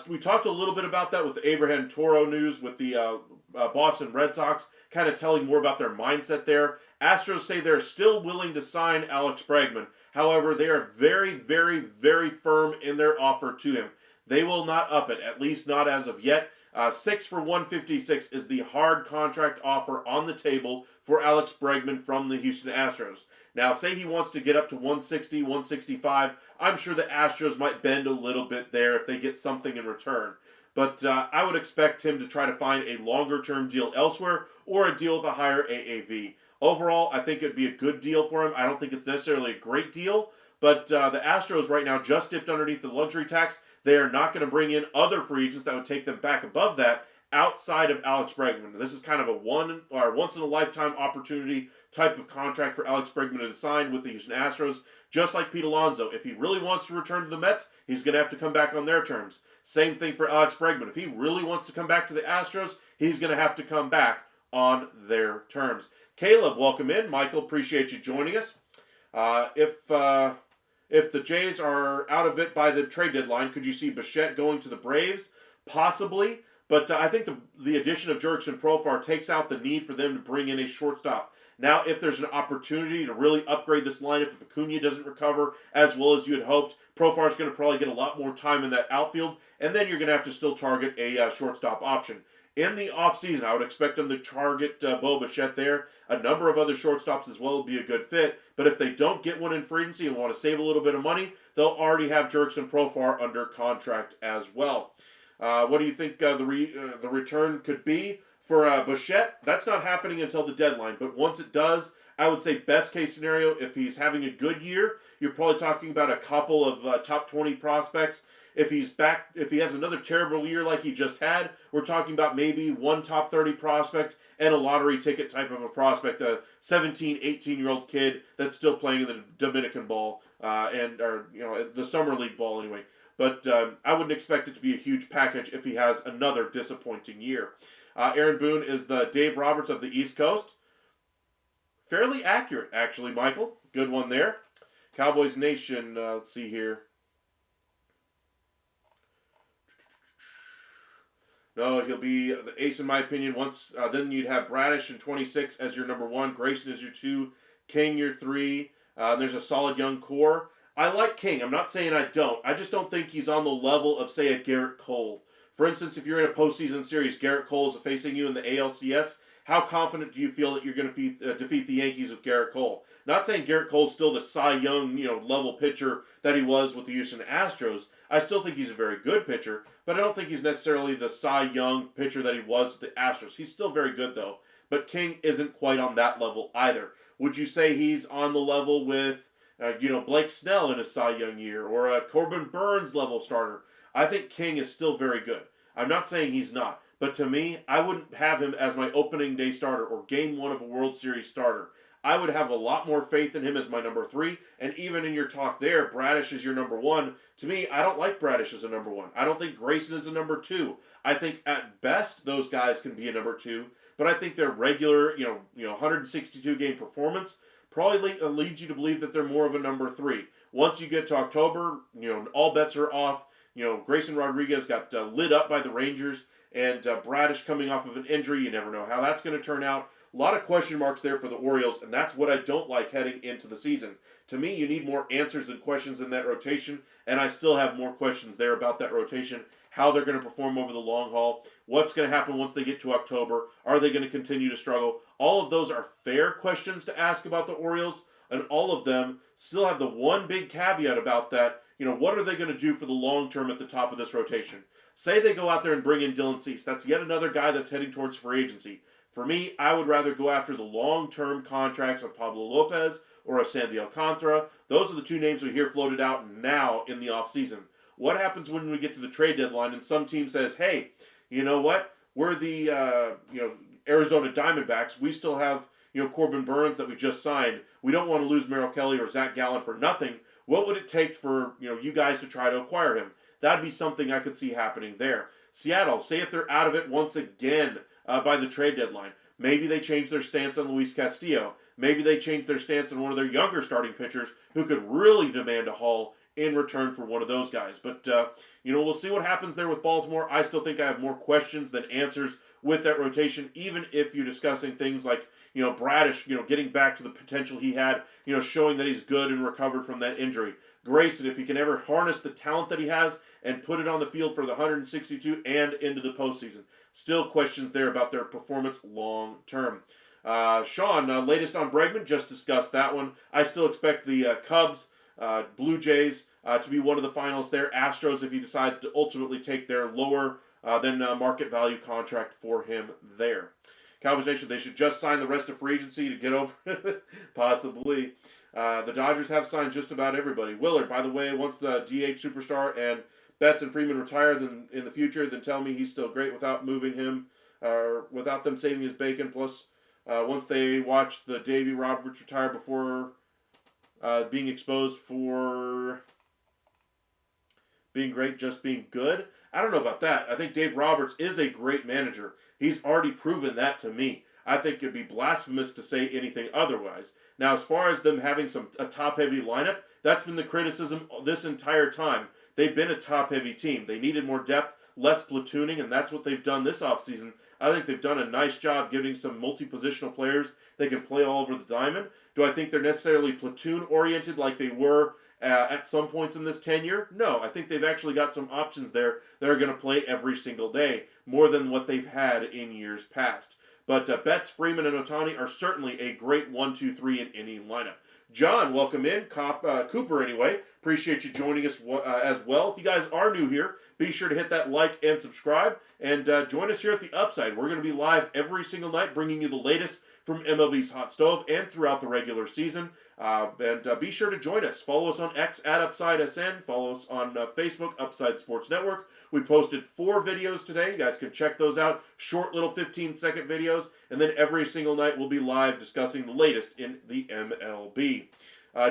We talked a little bit about that with the Abraham Toro news with the Boston Red Sox, kind of telling more about their mindset there. Astros say they're still willing to sign Alex Bregman. However, they are very, very, very firm in their offer to him. They will not up it, at least not as of yet. 6 for $156 is the hard contract offer on the table for Alex Bregman from the Houston Astros. Now, say he wants to get up to 160, 165. I'm sure the Astros might bend a little bit there if they get something in return. But I would expect him to try to find a longer-term deal elsewhere or a deal with a higher AAV. Overall, I think it'd be a good deal for him. I don't think it's necessarily a great deal, but the Astros right now just dipped underneath the luxury tax. They are not going to bring in other free agents that would take them back above that outside of Alex Bregman. This is kind of a once-in-a-lifetime opportunity type of contract for Alex Bregman to sign with the Houston Astros. Just like Pete Alonso, if he really wants to return to the Mets, he's going to have to come back on their terms. Same thing for Alex Bregman. If he really wants to come back to the Astros, he's going to have to come back on their terms. Caleb, welcome in. Michael, appreciate you joining us. If the Jays are out of it by the trade deadline, could you see Bichette going to the Braves? Possibly, But I think the addition of Jurickson Profar takes out the need for them to bring in a shortstop. Now, if there's an opportunity to really upgrade this lineup, if Acuna doesn't recover as well as you had hoped, Profar's going to probably get a lot more time in that outfield, and then you're going to have to still target a shortstop option. In the offseason, I would expect them to target Bo Bichette there. A number of other shortstops as well would be a good fit. But if they don't get one in free agency and want to save a little bit of money, they'll already have Jurickson Profar under contract as well. What do you think the return could be for Bichette? That's not happening until the deadline. But once it does, I would say best case scenario, if he's having a good year, you're probably talking about a couple of top 20 prospects. If he has another terrible year like he just had, we're talking about maybe one top 30 prospect and a lottery ticket type of a prospect, a 17, 18-year-old kid that's still playing in the Dominican ball or the summer league ball anyway. But I wouldn't expect it to be a huge package if he has another disappointing year. Aaron Boone is the Dave Roberts of the East Coast. Fairly accurate, actually, Michael. Good one there. Cowboys Nation, let's see here. No, he'll be the ace in my opinion. Once then you'd have Bradish in 26 as your number 1, Grayson is your 2, King your 3. There's a solid young core. I like King. I'm not saying I don't. I just don't think he's on the level of, say, a Garrett Cole. For instance, if you're in a postseason series, Garrett Cole is facing you in the ALCS. How confident do you feel that you're going to defeat the Yankees with Garrett Cole? Not saying Garrett Cole's still the Cy Young, level pitcher that he was with the Houston Astros. I still think he's a very good pitcher, but I don't think he's necessarily the Cy Young pitcher that he was with the Astros. He's still very good, though. But King isn't quite on that level either. Would you say he's on the level with, Blake Snell in a Cy Young year or a Corbin Burns level starter? I think King is still very good. I'm not saying he's not. But to me, I wouldn't have him as my opening day starter or game 1 of a World Series starter. I would have a lot more faith in him as my number 3. And even in your talk there, Bradish is your number 1. To me, I don't like Bradish as a number 1. I don't think Grayson is a number 2. I think at best those guys can be a number 2. But I think their regular, 162 game performance probably leads you to believe that they're more of a number 3. Once you get to October, all bets are off. Grayson Rodriguez got lit up by the Rangers. And Bradish coming off of an injury, you never know how that's going to turn out. A lot of question marks there for the Orioles, and that's what I don't like heading into the season. To me, you need more answers than questions in that rotation, and I still have more questions there about that rotation, how they're going to perform over the long haul, what's going to happen once they get to October, are they going to continue to struggle? All of those are fair questions to ask about the Orioles, and all of them still have the one big caveat about that. What are they going to do for the long term at the top of this rotation? Say they go out there and bring in Dylan Cease. That's yet another guy that's heading towards free agency. For me, I would rather go after the long-term contracts of Pablo Lopez or of Sandy Alcantara. Those are the two names we hear floated out now in the offseason. What happens when we get to the trade deadline and some team says, hey, you know what? We're the Arizona Diamondbacks. We still have Corbin Burns that we just signed. We don't want to lose Merrill Kelly or Zach Gallen for nothing. What would it take for you guys to try to acquire him? That'd be something I could see happening there. Seattle, say if they're out of it once again by the trade deadline. Maybe they change their stance on Luis Castillo. Maybe they change their stance on one of their younger starting pitchers who could really demand a haul in return for one of those guys. But, we'll see what happens there with Baltimore. I still think I have more questions than answers with that rotation, even if you're discussing things like, Bradish, getting back to the potential he had, showing that he's good and recovered from that injury. Grayson, if he can ever harness the talent that he has and put it on the field for the 162 and into the postseason. Still questions there about their performance long term. Sean, latest on Bregman, just discussed that one. I still expect the Cubs, Blue Jays to be one of the finalists there. Astros, if he decides to ultimately take their lower than market value contract for him there. Cowboys Nation, they should just sign the rest of free agency to get over it. Possibly. The Dodgers have signed just about everybody. Willard, by the way, once the DH superstar and Betts and Freeman retire in the future, then tell me he's still great without moving him, or without them saving his bacon. Plus, once they watch the Davy Roberts retire before being exposed for being great, just being good. I don't know about that. I think Dave Roberts is a great manager. He's already proven that to me. I think it'd be blasphemous to say anything otherwise. Now, as far as them having a top-heavy lineup, that's been the criticism this entire time. They've been a top-heavy team. They needed more depth. less platooning, and that's what they've done this offseason. I think they've done a nice job getting some multi-positional players that can play all over the diamond. Do I think they're necessarily platoon-oriented like they were at some points in this tenure? No, I think they've actually got some options there that are going to play every single day, more than what they've had in years past. But Betts, Freeman, and Ohtani are certainly a great 1-2-3 in any lineup. John, welcome in. Cooper, anyway. Appreciate you joining us as well. If you guys are new here, be sure to hit that like and subscribe. And join us here at The Upside. We're going to be live every single night, bringing you the latest from MLB's Hot Stove and throughout the regular season. And be sure to join us. Follow us on X at UpsideSN. Follow us on Facebook, Upside Sports Network. We posted 4 videos today. You guys can check those out. Short little 15-second videos. And then every single night we'll be live discussing the latest in the MLB.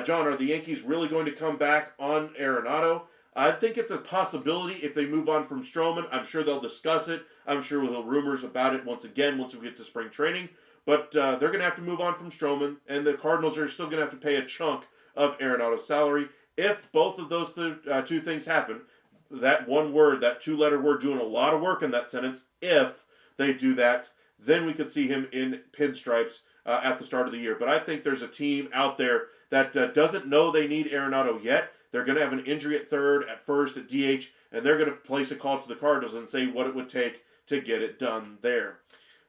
John, are the Yankees really going to come back on Arenado? I think it's a possibility if they move on from Stroman. I'm sure they'll discuss it. I'm sure we'll have rumors about it once we get to spring training. But they're going to have to move on from Stroman, and the Cardinals are still going to have to pay a chunk of Arenado's salary. If both of those two things happen, that one word, that 2-letter word, doing a lot of work in that sentence, if they do that, then we could see him in pinstripes at the start of the year. But I think there's a team out there that doesn't know they need Arenado yet. They're going to have an injury at third, at first, at DH, and they're going to place a call to the Cardinals and say what it would take to get it done there.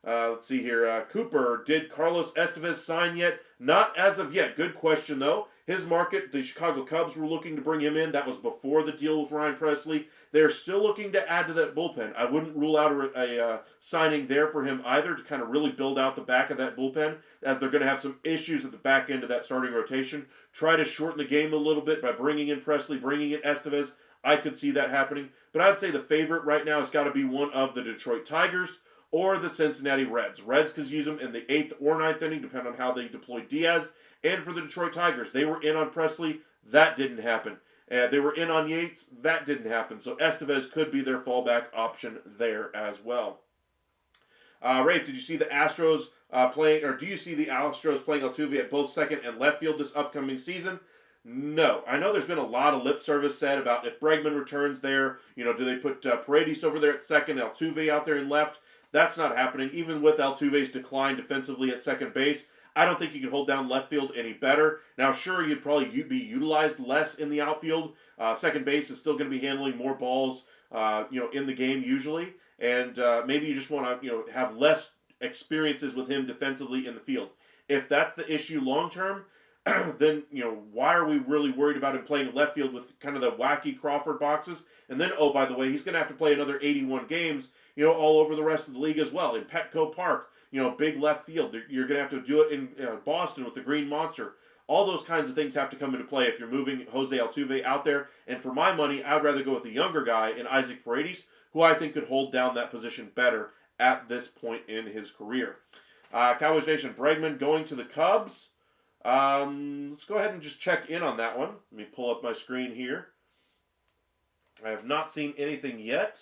Let's see here. Cooper, did Carlos Estevez sign yet? Not as of yet. Good question, though. His market, the Chicago Cubs were looking to bring him in. That was before the deal with Ryan Presley. They're still looking to add to that bullpen. I wouldn't rule out a signing there for him either to kind of really build out the back of that bullpen, as they're going to have some issues at the back end of that starting rotation. Try to shorten the game a little bit by bringing in Presley, bringing in Estevez. I could see that happening. But I'd say the favorite right now has got to be one of the Detroit Tigers or the Cincinnati Reds. Reds could use them in the 8th or 9th inning, depending on how they deploy Diaz. And for the Detroit Tigers, they were in on Presley. That didn't happen. They were in on Yates. That didn't happen. So Estevez could be their fallback option there as well. Rafe, did you see the Astros playing, or do you see the Astros playing Altuve at both second and left field this upcoming season? No. I know there's been a lot of lip service said about if Bregman returns there, do they put Paredes over there at second, Altuve out there in left? That's not happening. Even with Altuve's decline defensively at second base, I don't think you can hold down left field any better. Now, sure, you'd probably be utilized less in the outfield. Second base is still going to be handling more balls, in the game usually, and maybe you just want to, have less experiences with him defensively in the field. If that's the issue long term, then why are we really worried about him playing left field with kind of the wacky Crawford boxes? And then, oh, by the way, he's going to have to play another 81 games, all over the rest of the league as well. In Petco Park, big left field. You're going to have to do it in Boston with the Green Monster. All those kinds of things have to come into play if you're moving Jose Altuve out there. And for my money, I'd rather go with a younger guy in Isaac Paredes, who I think could hold down that position better at this point in his career. Cowboys Nation, Bregman going to the Cubs. Let's go ahead and just check in on that one. Let me pull up my screen here. I have not seen anything yet.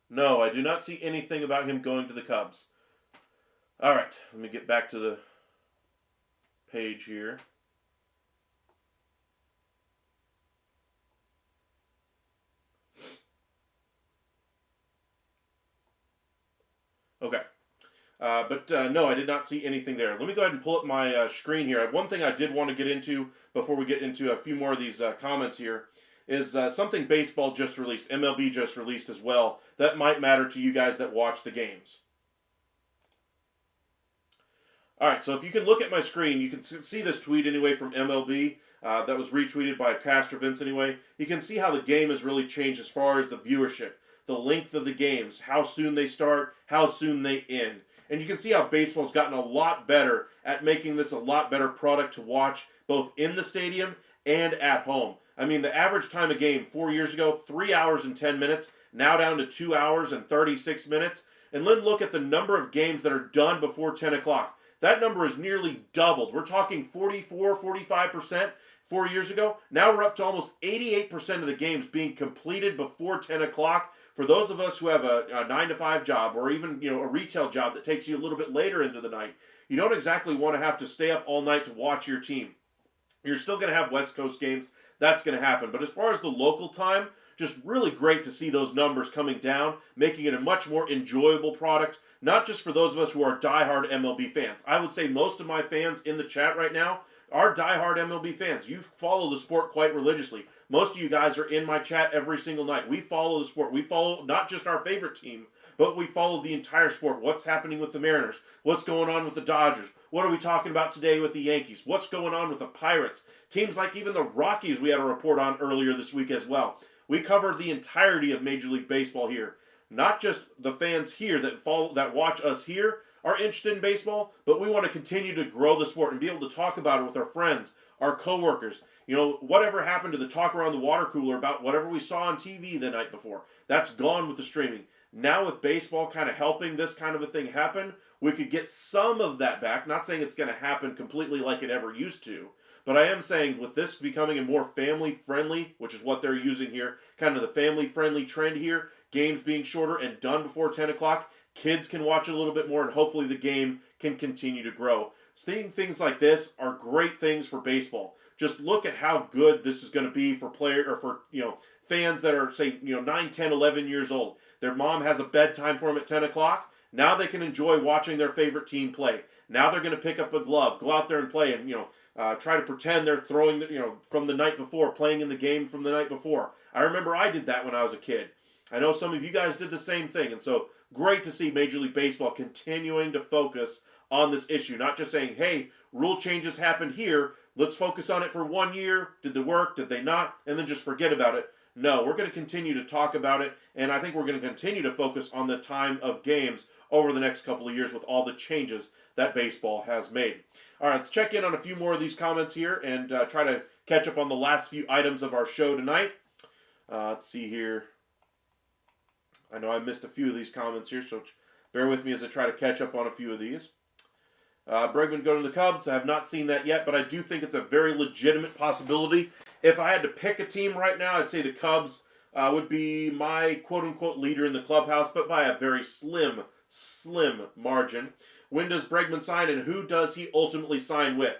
No, I do not see anything about him going to the Cubs. All right, let me get back to the page here. Okay. But no, I did not see anything there. Let me go ahead and pull up my screen here. One thing I did want to get into before we get into a few more of these comments here is something baseball just released, MLB just released as well, that might matter to you guys that watch the games. All right, so if you can look at my screen, you can see this tweet anyway from MLB that was retweeted by Castor Vince anyway. You can see how the game has really changed as far as the viewership, the length of the games, how soon they start, how soon they end. And you can see how baseball's gotten a lot better at making this a lot better product to watch, both in the stadium and at home. I mean, the average time of game 4 years ago, 3 hours and 10 minutes, now down to 2 hours and 36 minutes. And then look at the number of games that are done before 10 o'clock. That number is nearly doubled. We're talking 44, 45% 4 years ago. Now we're up to almost 88% of the games being completed before 10 o'clock. For those of us who have a 9-to-5 job or even a retail job that takes you a little bit later into the night, you don't exactly want to have to stay up all night to watch your team. You're still going to have West Coast games. That's going to happen. But as far as the local time, just really great to see those numbers coming down, making it a much more enjoyable product, not just for those of us who are diehard MLB fans. I would say most of my fans in the chat right now are diehard MLB fans. You follow the sport quite religiously. Most of you guys are in my chat every single night. We follow the sport. We follow not just our favorite team, but we follow the entire sport. What's happening with the Mariners? What's going on with the Dodgers? What are we talking about today with the Yankees? What's going on with the Pirates? Teams like even the Rockies we had a report on earlier this week as well. We covered the entirety of Major League Baseball here. Not just the fans here that watch us here are interested in baseball, but we want to continue to grow the sport and be able to talk about it with our friends, our coworkers. You know, whatever happened to the talk around the water cooler about whatever we saw on TV the night before, that's gone with the streaming. Now with baseball kind of helping this kind of a thing happen, we could get some of that back. Not saying it's going to happen completely like it ever used to, but I am saying with this becoming a more family-friendly, which is what they're using here, kind of the family-friendly trend here, games being shorter and done before 10 o'clock, kids can watch it a little bit more, and hopefully the game can continue to grow. Seeing things like this are great things for baseball. Just look at how good this is going to be for fans that are, say, 9, 10, 11 years old. Their mom has a bedtime for them at 10 o'clock. Now they can enjoy watching their favorite team play. Now they're going to pick up a glove, go out there and play, and try to pretend they're throwing from the night before, playing in the game from the night before. I remember I did that when I was a kid. I know some of you guys did the same thing, and so great to see Major League Baseball continuing to focus on this issue, not just saying, hey, rule changes happened here, let's focus on it for 1 year, did they work, did they not, and then just forget about it. No, we're going to continue to talk about it, and I think we're going to continue to focus on the time of games over the next couple of years with all the changes that baseball has made. All right, let's check in on a few more of these comments here and try to catch up on the last few items of our show tonight. Let's see here. I know I missed a few of these comments here, so bear with me as I try to catch up on a few of these. Bregman going to the Cubs. I have not seen that yet, but I do think it's a very legitimate possibility. If I had to pick a team right now, I'd say the Cubs would be my quote-unquote leader in the clubhouse, but by a very slim margin. When does Bregman sign, and who does he ultimately sign with?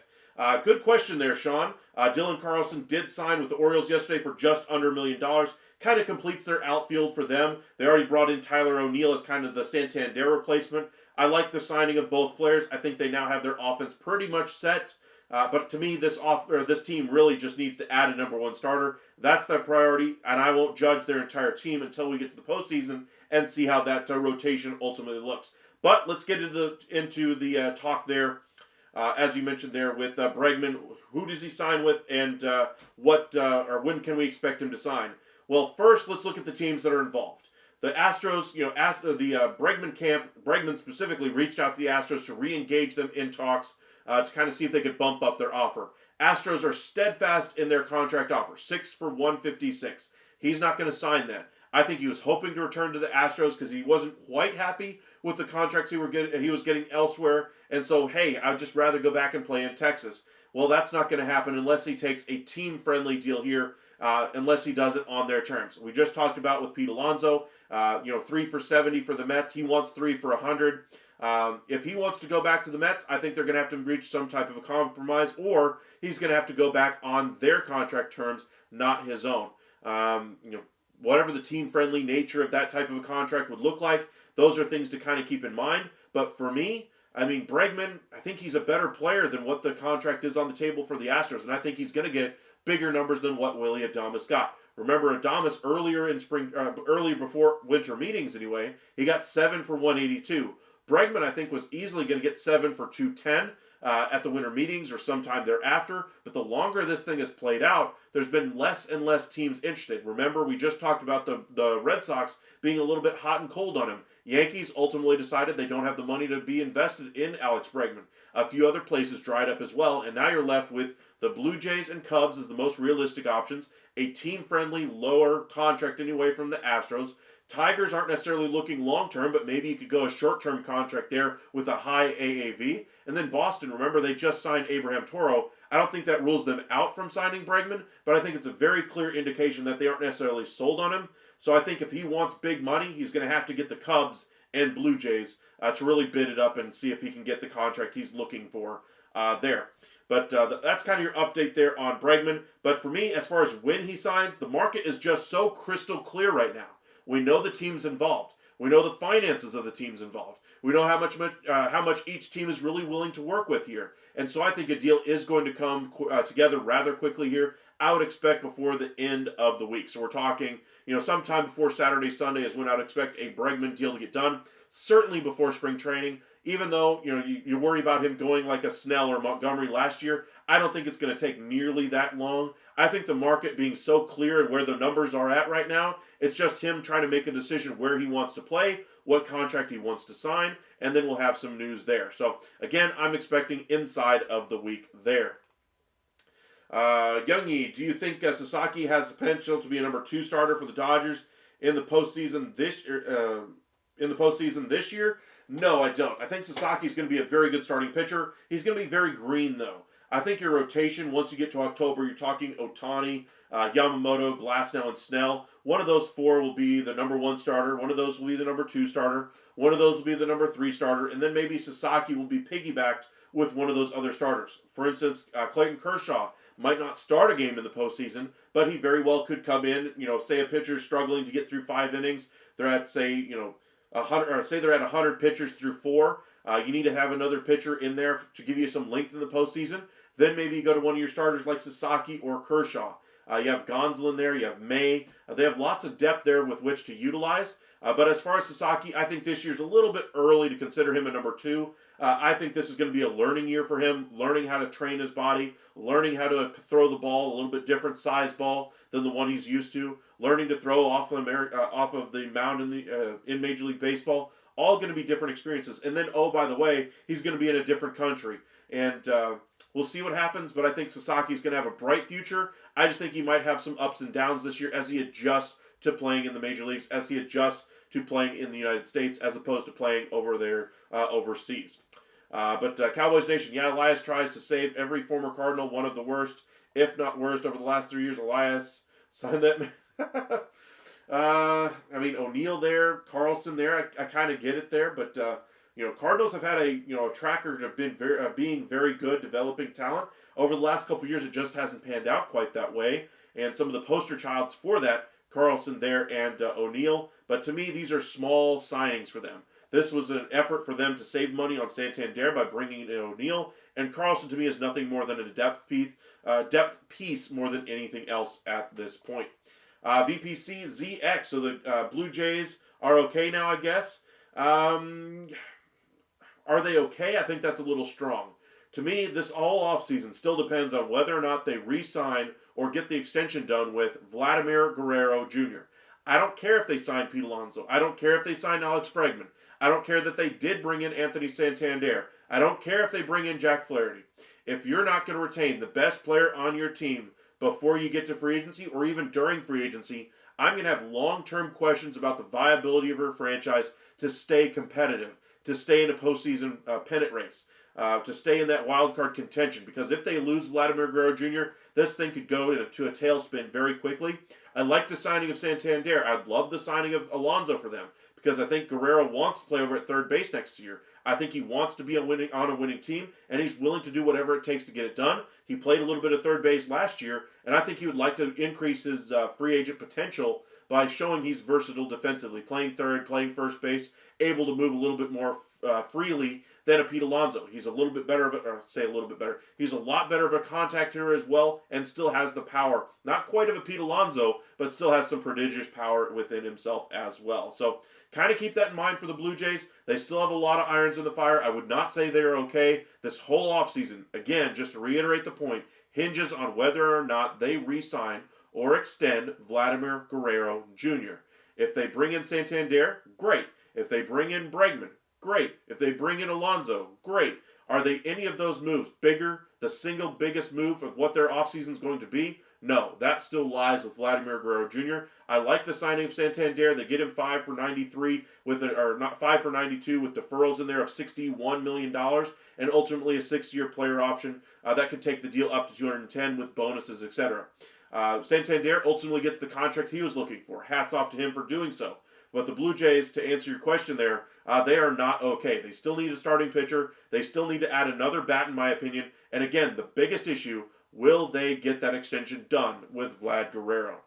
Good question there, Sean. Dylan Carlson did sign with the Orioles yesterday for just under $1 million. Kind of completes their outfield for them. They already brought in Tyler O'Neill as kind of the Santander replacement. I like the signing of both players. I think they now have their offense pretty much set. But to me, this team really just needs to add a number one starter. That's their priority, and I won't judge their entire team until we get to the postseason and see how that rotation ultimately looks. But let's get into the talk there, as you mentioned there with Bregman. Who does he sign with, and when can we expect him to sign? Well, first, let's look at the teams that are involved. The Astros, the Bregman camp, Bregman specifically reached out to the Astros to re-engage them in talks to kind of see if they could bump up their offer. Astros are steadfast in their contract offer, 6 for $156. He's not going to sign that. I think he was hoping to return to the Astros because he wasn't quite happy with the contracts he was getting elsewhere, and so, hey, I'd just rather go back and play in Texas. Well, that's not going to happen unless he takes a team-friendly deal here, unless he does it on their terms. We just talked about with Pete Alonso, 3 for $70 for the Mets. He wants 3 for $100. If he wants to go back to the Mets, I think they're going to have to reach some type of a compromise, or he's going to have to go back on their contract terms, not his own. Whatever the team-friendly nature of that type of a contract would look like, those are things to kind of keep in mind. But for me, Bregman, I think he's a better player than what the contract is on the table for the Astros, and I think he's going to get bigger numbers than what Willy Adames got. Remember, Adames earlier before winter meetings anyway, he got 7 for $182. Bregman, I think, was easily going to get 7 for $210 at the winter meetings or sometime thereafter. But the longer this thing has played out, there's been less and less teams interested. Remember, we just talked about the Red Sox being a little bit hot and cold on him. Yankees ultimately decided they don't have the money to be invested in Alex Bregman. A few other places dried up as well, and now you're left with the Blue Jays and Cubs as the most realistic options, a team-friendly, lower contract anyway from the Astros. Tigers aren't necessarily looking long-term, but maybe you could go a short-term contract there with a high AAV. And then Boston, remember, they just signed Abraham Toro. I don't think that rules them out from signing Bregman, but I think it's a very clear indication that they aren't necessarily sold on him. So I think if he wants big money, he's going to have to get the Cubs and Blue Jays to really bid it up and see if he can get the contract he's looking for. there. But that's kind of your update there on Bregman. But for me, as far as when he signs, the market is just so crystal clear right now. We know the teams involved. We know the finances of the teams involved. We know how much each team is really willing to work with here. And so I think a deal is going to come together rather quickly here. I would expect before the end of the week. So we're talking, sometime before Saturday, Sunday is when I'd expect a Bregman deal to get done. Certainly before spring training. Even though, you worry about him going like a Snell or Montgomery last year, I don't think it's going to take nearly that long. I think the market being so clear and where the numbers are at right now, it's just him trying to make a decision where he wants to play, what contract he wants to sign, and then we'll have some news there. So, again, I'm expecting inside of the week there. Youngie, do you think Sasaki has the potential to be a number 2 starter for the Dodgers in the postseason this year? No, I don't. I think Sasaki's going to be a very good starting pitcher. He's going to be very green, though. I think your rotation, once you get to October, you're talking Ohtani, Yamamoto, Glasnow, and Snell. One of those 4 will be the number 1 starter. One of those will be the number 2 starter. One of those will be the number 3 starter. And then maybe Sasaki will be piggybacked with one of those other starters. For instance, Clayton Kershaw might not start a game in the postseason, but he very well could come in. Say a pitcher's struggling to get through 5 innings. They're at, say, 100, or say they're at 100 pitchers through 4. You need to have another pitcher in there to give you some length in the postseason. Then maybe you go to one of your starters like Sasaki or Kershaw. You have Gonsolin there. You have May. They have lots of depth there with which to utilize. But as far as Sasaki, I think this year's a little bit early to consider him a number 2. I think this is going to be a learning year for him, learning how to train his body, learning how to throw the ball, a little bit different size ball than the one he's used to, learning to throw off of the mound in Major League Baseball. All going to be different experiences. And then, oh, by the way, he's going to be in a different country. And we'll see what happens, but I think Sasaki's going to have a bright future. I just think he might have some ups and downs this year as he adjusts to playing in the major leagues, as he adjusts to playing in the United States, as opposed to playing over there overseas. But Cowboys Nation, yeah, Elias tries to save every former Cardinal, one of the worst, if not worst, over the last 3 years. Elias signed that. O'Neill there, Carlson there. I kind of get it there, but Cardinals have had a track record of being very good developing talent. Over the last couple of years, it just hasn't panned out quite that way. And some of the poster childs for that, Carlson there and O'Neill. But to me, these are small signings for them. This was an effort for them to save money on Santander by bringing in O'Neill. And Carlson, to me, is nothing more than a depth piece more than anything else at this point. VPC ZX, so the Blue Jays are okay now, I guess. Are they okay? I think that's a little strong. To me, this all offseason still depends on whether or not they re-sign or get the extension done with Vladimir Guerrero Jr. I don't care if they sign Pete Alonso. I don't care if they sign Alex Bregman. I don't care that they did bring in Anthony Santander. I don't care if they bring in Jack Flaherty. If you're not going to retain the best player on your team before you get to free agency or even during free agency, I'm going to have long-term questions about the viability of her franchise to stay competitive, to stay in a postseason pennant race, to stay in that wild card contention. Because if they lose Vladimir Guerrero Jr., this thing could go to a tailspin very quickly. I like the signing of Santander. I'd love the signing of Alonso for them because I think Guerrero wants to play over at third base next year. I think he wants to be on a winning team, and he's willing to do whatever it takes to get it done. He played a little bit of third base last year, and I think he would like to increase his free agent potential by showing he's versatile defensively, playing third, playing first base, able to move a little bit more freely than a Pete Alonso. He's a little bit better he's a lot better of a contact hitter as well, and still has the power. Not quite of a Pete Alonso, but still has some prodigious power within himself as well. So kind of keep that in mind for the Blue Jays. They still have a lot of irons in the fire. I would not say they're okay. This whole offseason, again, just to reiterate the point, hinges on whether or not they re-sign or extend Vladimir Guerrero Jr. If they bring in Santander, great. If they bring in Bregman, great. If they bring in Alonso, great. Are they any of those moves bigger, the single biggest move of what their offseason is going to be? No, that still lies with Vladimir Guerrero Jr. I like the signing of Santander. They get him 5 for 93 or not 5 for 92 with deferrals in there of $61 million and ultimately a 6-year player option that could take the deal up to 210 with bonuses, etc. Santander ultimately gets the contract he was looking for. Hats off to him for doing so. But the Blue Jays, to answer your question there, they are not okay. They still need a starting pitcher. They still need to add another bat, in my opinion. And again, the biggest issue, will they get that extension done with Vlad Guerrero?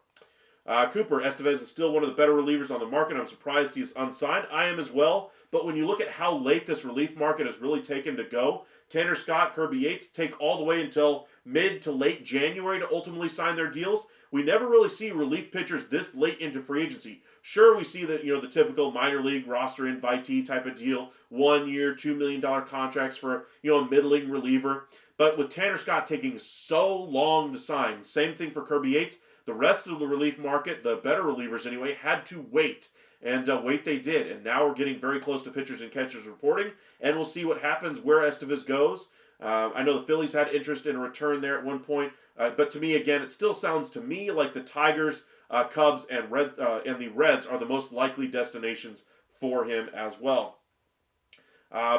Cooper, Estevez is still one of the better relievers on the market. I'm surprised he's unsigned. I am as well. But when you look at how late this relief market has really taken to go, Tanner Scott, Kirby Yates take all the way until mid to late January to ultimately sign their deals. We never really see relief pitchers this late into free agency. Sure, we see that, the typical minor league roster invitee type of deal, 1 year, $2 million contracts for, a middling reliever. But with Tanner Scott taking so long to sign, same thing for Kirby Yates, the rest of the relief market, the better relievers anyway, had to wait. And wait they did. And now we're getting very close to pitchers and catchers reporting. And we'll see what happens where Estevez goes. I know the Phillies had interest in a return there at one point. But to me, again, it still sounds to me like the Tigers, Cubs, and the Reds are the most likely destinations for him as well.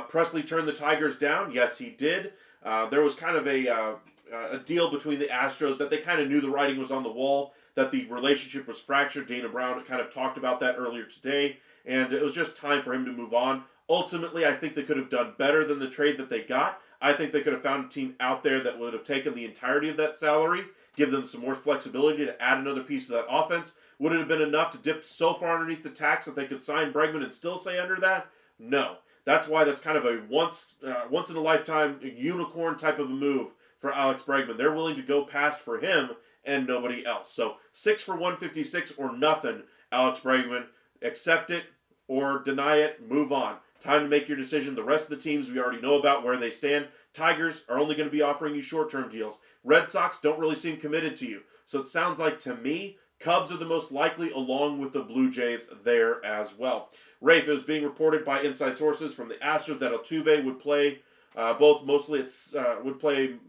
Presley turned the Tigers down. Yes, he did. There was kind of a deal between the Astros that they kind of knew the writing was on the wall, that the relationship was fractured. Dana Brown kind of talked about that earlier today, and it was just time for him to move on. Ultimately, I think they could have done better than the trade that they got. I think they could have found a team out there that would have taken the entirety of that salary, give them some more flexibility to add another piece of that offense. Would it have been enough to dip so far underneath the tax that they could sign Bregman and still stay under that? No. That's why that's kind of a once in a lifetime unicorn type of a move for Alex Bregman. They're willing to go past for him and nobody else. So 6 for 156 or nothing, Alex Bregman. Accept it or deny it, move on. Time to make your decision. The rest of the teams we already know about where they stand. Tigers are only going to be offering you short-term deals. Red Sox don't really seem committed to you. So it sounds like to me, Cubs are the most likely along with the Blue Jays there as well. Rafe, it was being reported by inside sources from the Astros that Altuve would play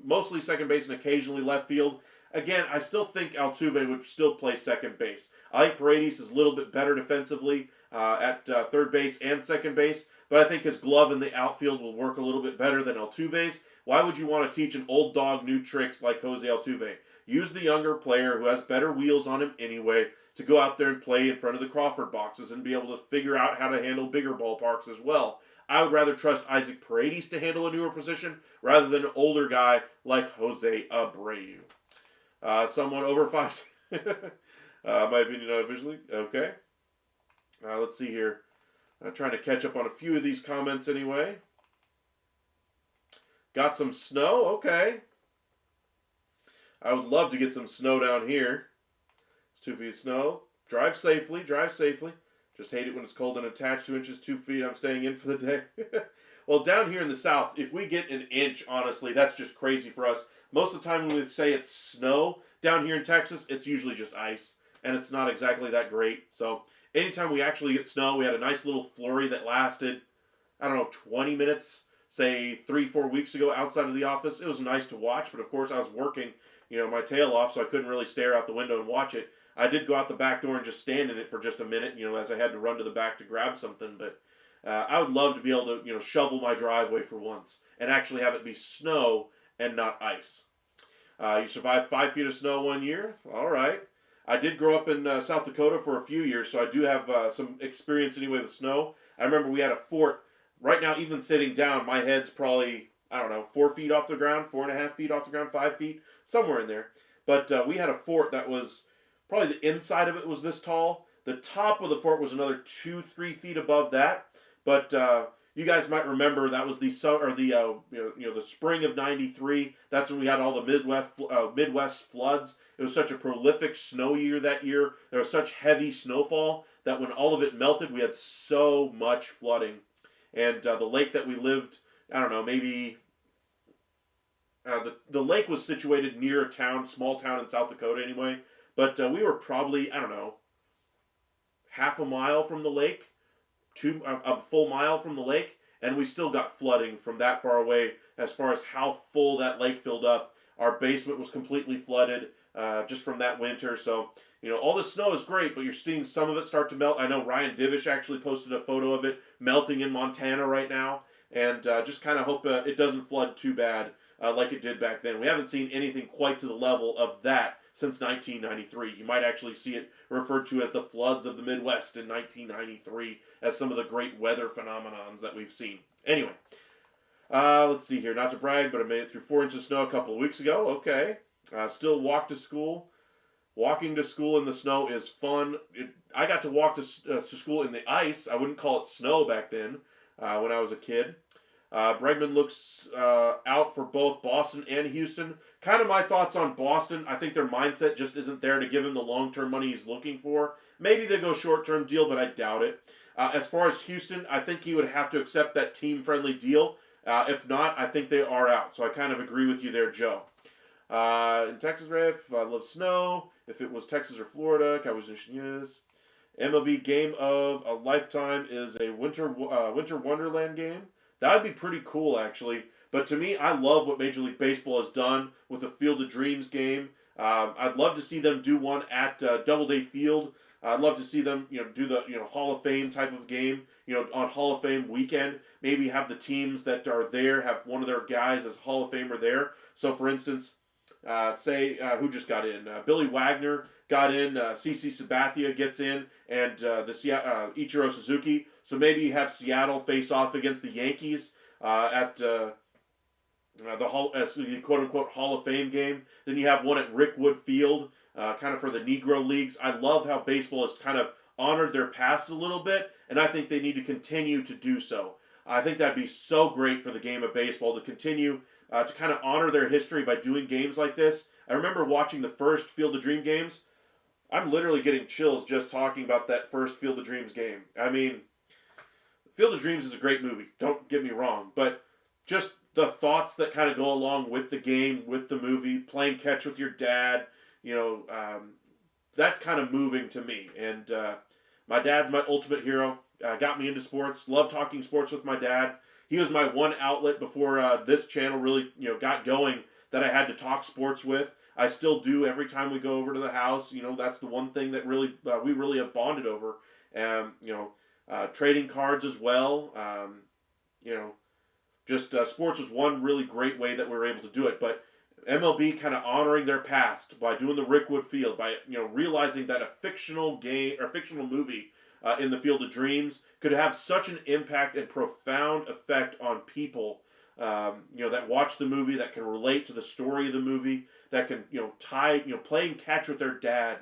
mostly second base and occasionally left field. Again, I still think Altuve would still play second base. I think Paredes is a little bit better defensively at third base and second base, but I think his glove in the outfield will work a little bit better than Altuve's. Why would you want to teach an old dog new tricks like Jose Altuve? Use the younger player who has better wheels on him anyway to go out there and play in front of the Crawford boxes and be able to figure out how to handle bigger ballparks as well. I would rather trust Isaac Paredes to handle a newer position rather than an older guy like Jose Abreu. Someone over 5. My opinion unofficially. Okay. Let's see here. I'm trying to catch up on a few of these comments anyway. Got some snow? Okay. I would love to get some snow down here. It's 2 feet of snow. Drive safely. Drive safely. Just hate it when it's cold and attached 2 inches, 2 feet. I'm staying in for the day. Well, down here in the south, if we get an inch, honestly, that's just crazy for us. Most of the time when we say it's snow down here in Texas, it's usually just ice. And it's not exactly that great. So anytime we actually get snow, we had a nice little flurry that lasted, 20 minutes, say 3-4 weeks ago outside of the office. It was nice to watch, but of course I was working, my tail off, so I couldn't really stare out the window and watch it. I did go out the back door and just stand in it for just a minute, as I had to run to the back to grab something. But I would love to be able to, shovel my driveway for once and actually have it be snow and not ice. You survived 5 feet of snow 1 year. All right. I did grow up in South Dakota for a few years, so I do have some experience anyway with snow. I remember we had a fort. Right now, even sitting down, my head's probably, 4 feet off the ground, 4.5 feet off the ground, 5 feet, somewhere in there. But we had a fort that was, probably the inside of it was this tall. The top of the fort was another 2-3 feet above that. But you guys might remember that was the spring of '93. That's when we had all the Midwest floods. It was such a prolific snow year that year. There was such heavy snowfall that when all of it melted, we had so much flooding. And the lake that we lived, maybe the lake was situated near a town, small town in South Dakota anyway. But we were probably, half a mile from the lake, a full mile from the lake, and we still got flooding from that far away as far as how full that lake filled up. Our basement was completely flooded just from that winter. So, all the snow is great, but you're seeing some of it start to melt. I know Ryan Divish actually posted a photo of it melting in Montana right now, and just kind of hope it doesn't flood too bad like it did back then. We haven't seen anything quite to the level of that since 1993. You might actually see it referred to as the floods of the Midwest in 1993 as some of the great weather phenomenons that we've seen. Anyway, let's see here. Not to brag, but I made it through 4 inches of snow a couple of weeks ago. Okay. Still walk to school. Walking to school in the snow is fun. I got to walk to school in the ice. I wouldn't call it snow back then when I was a kid. Bregman looks out for both Boston and Houston. Kind of my thoughts on Boston. I think their mindset just isn't there to give him the long-term money he's looking for. Maybe they go short-term deal, but I doubt it. As far as Houston, I think he would have to accept that team-friendly deal. If not, I think they are out. So I kind of agree with you there, Joe. In Texas, Riff, I love snow. If it was Texas or Florida, Cowboys and MLB game of a lifetime is a winter Wonderland game. That would be pretty cool, actually. But to me, I love what Major League Baseball has done with the Field of Dreams game. I'd love to see them do one at Doubleday Field. I'd love to see them, do the Hall of Fame type of game. On Hall of Fame weekend, maybe have the teams that are there have one of their guys as Hall of Famer there. So, for instance, who just got in? Billy Wagner got in. CC Sabathia gets in, and Ichiro Suzuki. So maybe you have Seattle face off against the Yankees at the quote-unquote Hall of Fame game. Then you have one at Rickwood Field, kind of for the Negro Leagues. I love how baseball has kind of honored their past a little bit, and I think they need to continue to do so. I think that'd be so great for the game of baseball to continue to kind of honor their history by doing games like this. I remember watching the first Field of Dream games. I'm literally getting chills just talking about that first Field of Dreams game. I mean, Field of Dreams is a great movie, don't get me wrong, but just the thoughts that kind of go along with the game, with the movie, playing catch with your dad, that's kind of moving to me. And my dad's my ultimate hero. Got me into sports. Love talking sports with my dad. He was my one outlet before this channel really, got going that I had to talk sports with. I still do every time we go over to the house. That's the one thing that really we really have bonded over. Trading cards as well. Sports was one really great way that we were able to do it. But MLB kind of honoring their past by doing the Rickwood Field, by realizing that a fictional game or fictional movie in the Field of Dreams could have such an impact and profound effect on people, that watch the movie, that can relate to the story of the movie, that can, playing catch with their dad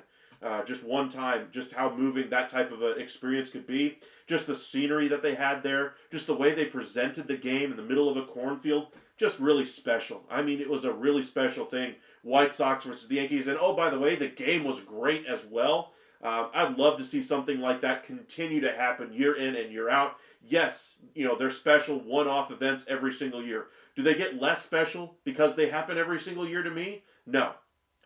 just one time, just how moving that type of an experience could be. Just the scenery that they had there, just the way they presented the game in the middle of a cornfield, just really special. I mean, it was a really special thing. White Sox versus the Yankees, and oh, by the way, the game was great as well. I'd love to see something like that continue to happen year in and year out. Yes, they're special one-off events every single year. Do they get less special because they happen every single year to me? No.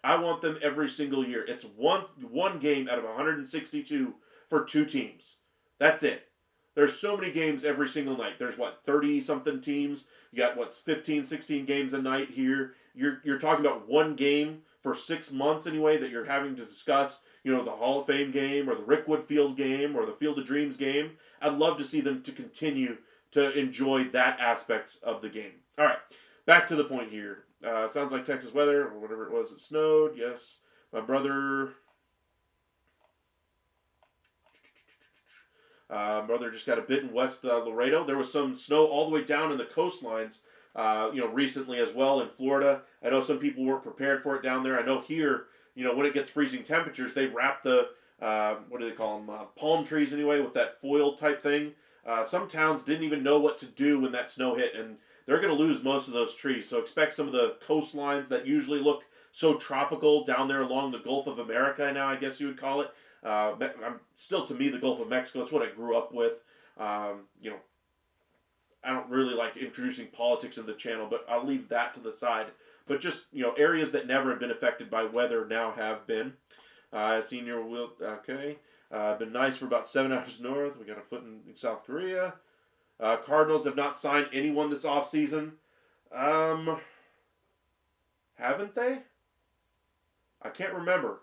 I want them every single year. It's one game out of 162 for two teams. That's it. There's so many games every single night. There's 30-something teams. You got 15, 16 games a night here. You're talking about one game for 6 months anyway that you're having to discuss. The Hall of Fame game or the Rickwood Field game or the Field of Dreams game. I'd love to see them to continue to enjoy that aspect of the game. All right, back to the point here. Sounds like Texas weather or whatever it was. It snowed. Yes, my brother just got a bit in West Laredo. There was some snow all the way down in the coastlines, recently as well in Florida. I know some people weren't prepared for it down there. I know here, when it gets freezing temperatures, they wrap the, what do they call them, palm trees anyway, with that foil type thing. Some towns didn't even know what to do when that snow hit, and they're going to lose most of those trees. So expect some of the coastlines that usually look so tropical down there along the Gulf of America now, I guess you would call it. Still, to me, the Gulf of Mexico, it's what I grew up with. I don't really like introducing politics in the channel, but I'll leave that to the side. But just, areas that never have been affected by weather now have been. Senior will, okay. Been nice for about 7 hours north. We got a foot in South Korea. Cardinals have not signed anyone this offseason. Haven't they? I can't remember.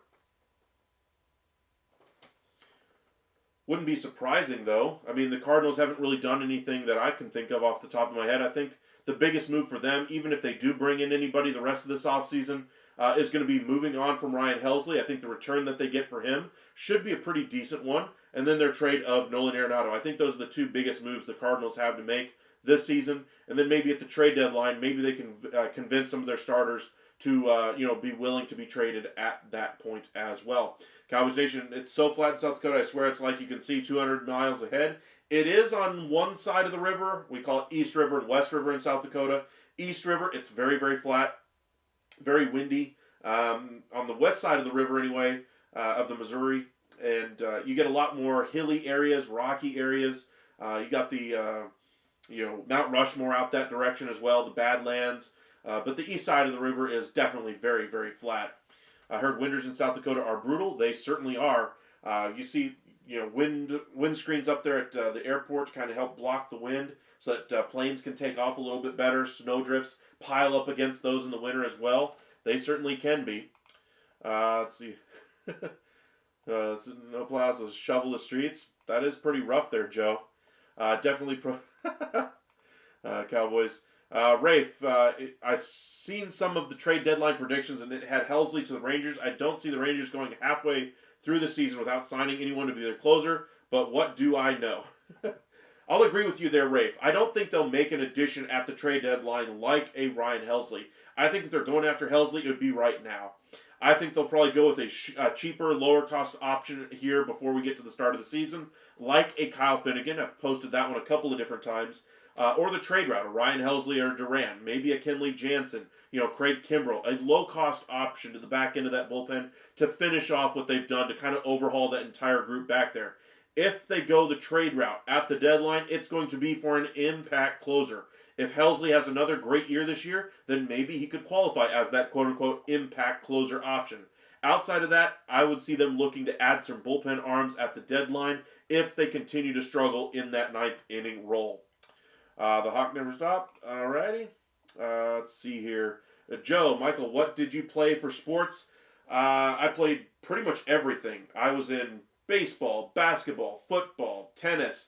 Wouldn't be surprising, though. I mean, the Cardinals haven't really done anything that I can think of off the top of my head. I think the biggest move for them, even if they do bring in anybody the rest of this offseason, is going to be moving on from Ryan Helsley. I think the return that they get for him should be a pretty decent one. And then their trade of Nolan Arenado. I think those are the two biggest moves the Cardinals have to make this season. And then maybe at the trade deadline, maybe they can convince some of their starters to be willing to be traded at that point as well. Cowboys Nation, it's so flat in South Dakota, I swear it's like you can see 200 miles ahead. It is on one side of the river. We call it East River and West River in South Dakota. East River, it's very, very flat, very windy. On the west side of the river anyway, of the Missouri, and you get a lot more hilly areas, rocky areas. You got the Mount Rushmore out that direction as well, the Badlands. But the east side of the river is definitely very, very flat. I heard winters in South Dakota are brutal. They certainly are. You see, wind screens up there at the airport to kind of help block the wind so that planes can take off a little bit better. Snowdrifts pile up against those in the winter as well. They certainly can be. Let's see. No plows, so shovel the streets. That is pretty rough there, Joe. Definitely Cowboys. Rafe, I've seen some of the trade deadline predictions, and it had Helsley to the Rangers. I don't see the Rangers going halfway through the season without signing anyone to be their closer, but what do I know? I'll agree with you there, Rafe. I don't think they'll make an addition at the trade deadline like a Ryan Helsley. I think if they're going after Helsley, it would be right now. I think they'll probably go with a cheaper, lower-cost option here before we get to the start of the season, like a Kyle Finnegan. I've posted that one a couple of different times. Or the trade route, a Ryan Helsley or Duran, maybe a Kenley Jansen, Craig Kimbrell, a low-cost option to the back end of that bullpen to finish off what they've done to kind of overhaul that entire group back there. If they go the trade route at the deadline, it's going to be for an impact closer. If Helsley has another great year this year, then maybe he could qualify as that quote-unquote impact closer option. Outside of that, I would see them looking to add some bullpen arms at the deadline if they continue to struggle in that ninth inning role. The Hawk never stopped. Alrighty. Let's see here. Joe, Michael, what did you play for sports? I played pretty much everything. I was in baseball, basketball, football, tennis,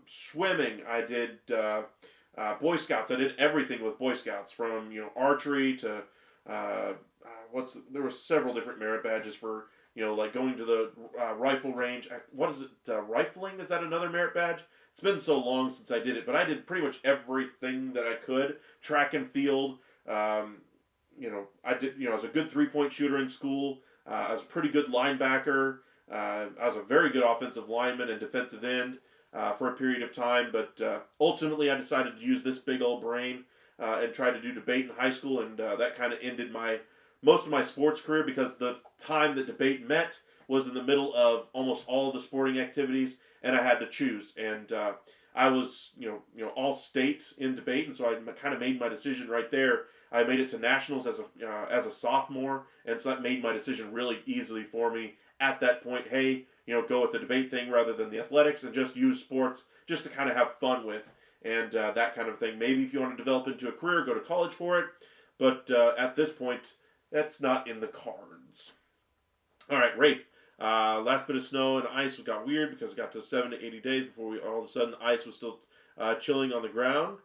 swimming. I did Boy Scouts. I did everything with Boy Scouts, from archery to there were several different merit badges for like going to the rifle range. What is it? Rifling? Is that another merit badge? It's been so long since I did it, but I did pretty much everything that I could. Track and field. I did. I was a good 3-point shooter in school. I was a pretty good linebacker. I was a very good offensive lineman and defensive end for a period of time, but ultimately I decided to use this big old brain and try to do debate in high school, and that kind of ended most of my sports career, because the time that debate met was in the middle of almost all of the sporting activities, and I had to choose. And I was, all state in debate, and so I kind of made my decision right there. I made it to nationals as a sophomore, and so that made my decision really easily for me at that point. Hey, go with the debate thing rather than the athletics, and just use sports just to kind of have fun with, and that kind of thing. Maybe if you want to develop into a career, go to college for it, but at this point, that's not in the cards. All right, Rafe. Last bit of snow and ice got weird because it got to 7 to 80 days before all of a sudden the ice was still chilling on the ground.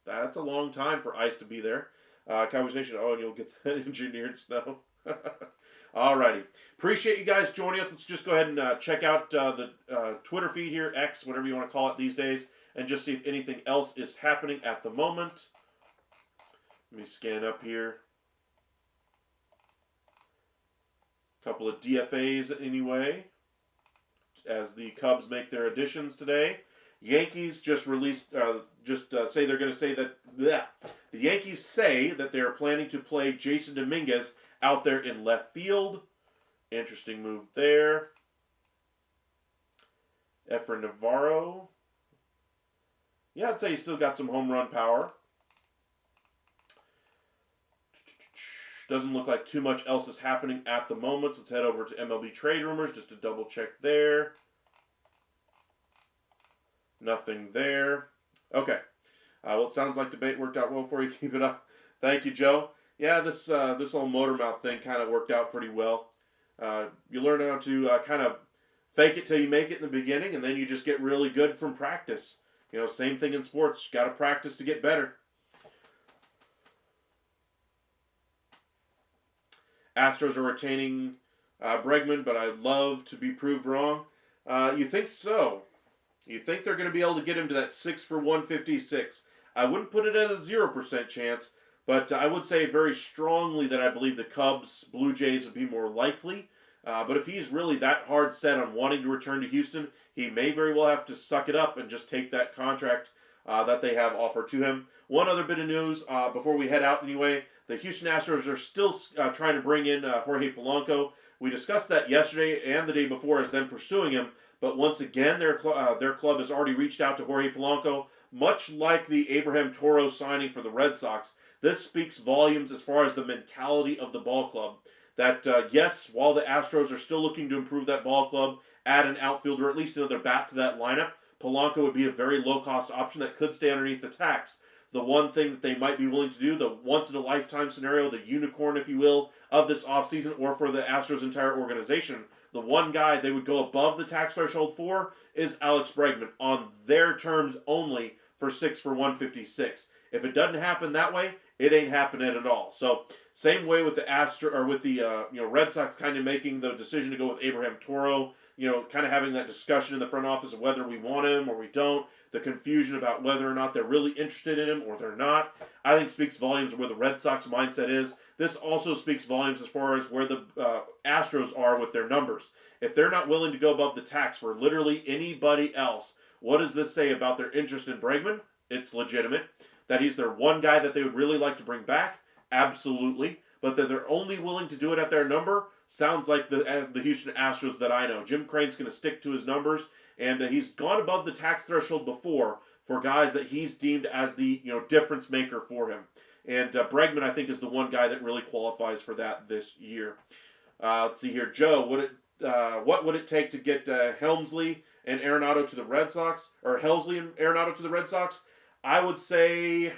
That's a long time for ice to be there. Cowboys Nation, and you'll get that engineered snow. Alrighty. Appreciate you guys joining us. Let's just go ahead and check out the Twitter feed here, X, whatever you want to call it these days, and just see if anything else is happening at the moment. Let me scan up here. Couple of DFAs anyway, as the Cubs make their additions today. Yankees just released, say they're going to say that, bleh. The Yankees say that they are planning to play Jason Dominguez out there in left field. Interesting move there. Efrain Navarro. Yeah, I'd say he's still got some home run power. Doesn't look like too much else is happening at the moment. Let's head over to MLB trade rumors just to double check there. Nothing there. Okay. Well, it sounds like debate worked out well for you. Keep it up. Thank you, Joe. Yeah, this whole motor mouth thing kind of worked out pretty well. You learn how to kind of fake it till you make it in the beginning, and then you just get really good from practice. Same thing in sports. Got to practice to get better. Astros are retaining Bregman, but I'd love to be proved wrong. You think so? You think they're going to be able to get him to that 6 for 156? I wouldn't put it at a 0% chance, but I would say very strongly that I believe the Cubs, Blue Jays would be more likely. But if he's really that hard set on wanting to return to Houston, he may very well have to suck it up and just take that contract that they have offered to him. One other bit of news before we head out anyway. The Houston Astros are still trying to bring in Jorge Polanco. We discussed that yesterday and the day before as them pursuing him. But once again, their club has already reached out to Jorge Polanco, much like the Abraham Toro signing for the Red Sox. This speaks volumes as far as the mentality of the ball club. That, yes, while the Astros are still looking to improve that ball club, add an outfielder, or at least another bat to that lineup, Polanco would be a very low-cost option that could stay underneath the tax. The one thing that they might be willing to do, the once-in-a-lifetime scenario, the unicorn, if you will, of this offseason, or for the Astros' entire organization, the one guy they would go above the tax threshold for is Alex Bregman on their terms only for 6 for 156. If it doesn't happen that way, it ain't happening at all. So same way with the Red Sox kind of making the decision to go with Abraham Toro. Kind of having that discussion in the front office of whether we want him or we don't. The confusion about whether or not they're really interested in him or they're not, I think speaks volumes of where the Red Sox mindset is. This also speaks volumes as far as where the Astros are with their numbers. If they're not willing to go above the tax for literally anybody else, what does this say about their interest in Bregman? It's legitimate. That he's their one guy that they would really like to bring back? Absolutely. But that they're only willing to do it at their number? Sounds like the Houston Astros that I know. Jim Crane's going to stick to his numbers, and he's gone above the tax threshold before for guys that he's deemed as the difference maker for him. And Bregman, I think, is the one guy that really qualifies for that this year. Let's see here, Joe. What would it take to get Helmsley and Arenado to the Red Sox, or Helmsley and Arenado to the Red Sox? I would say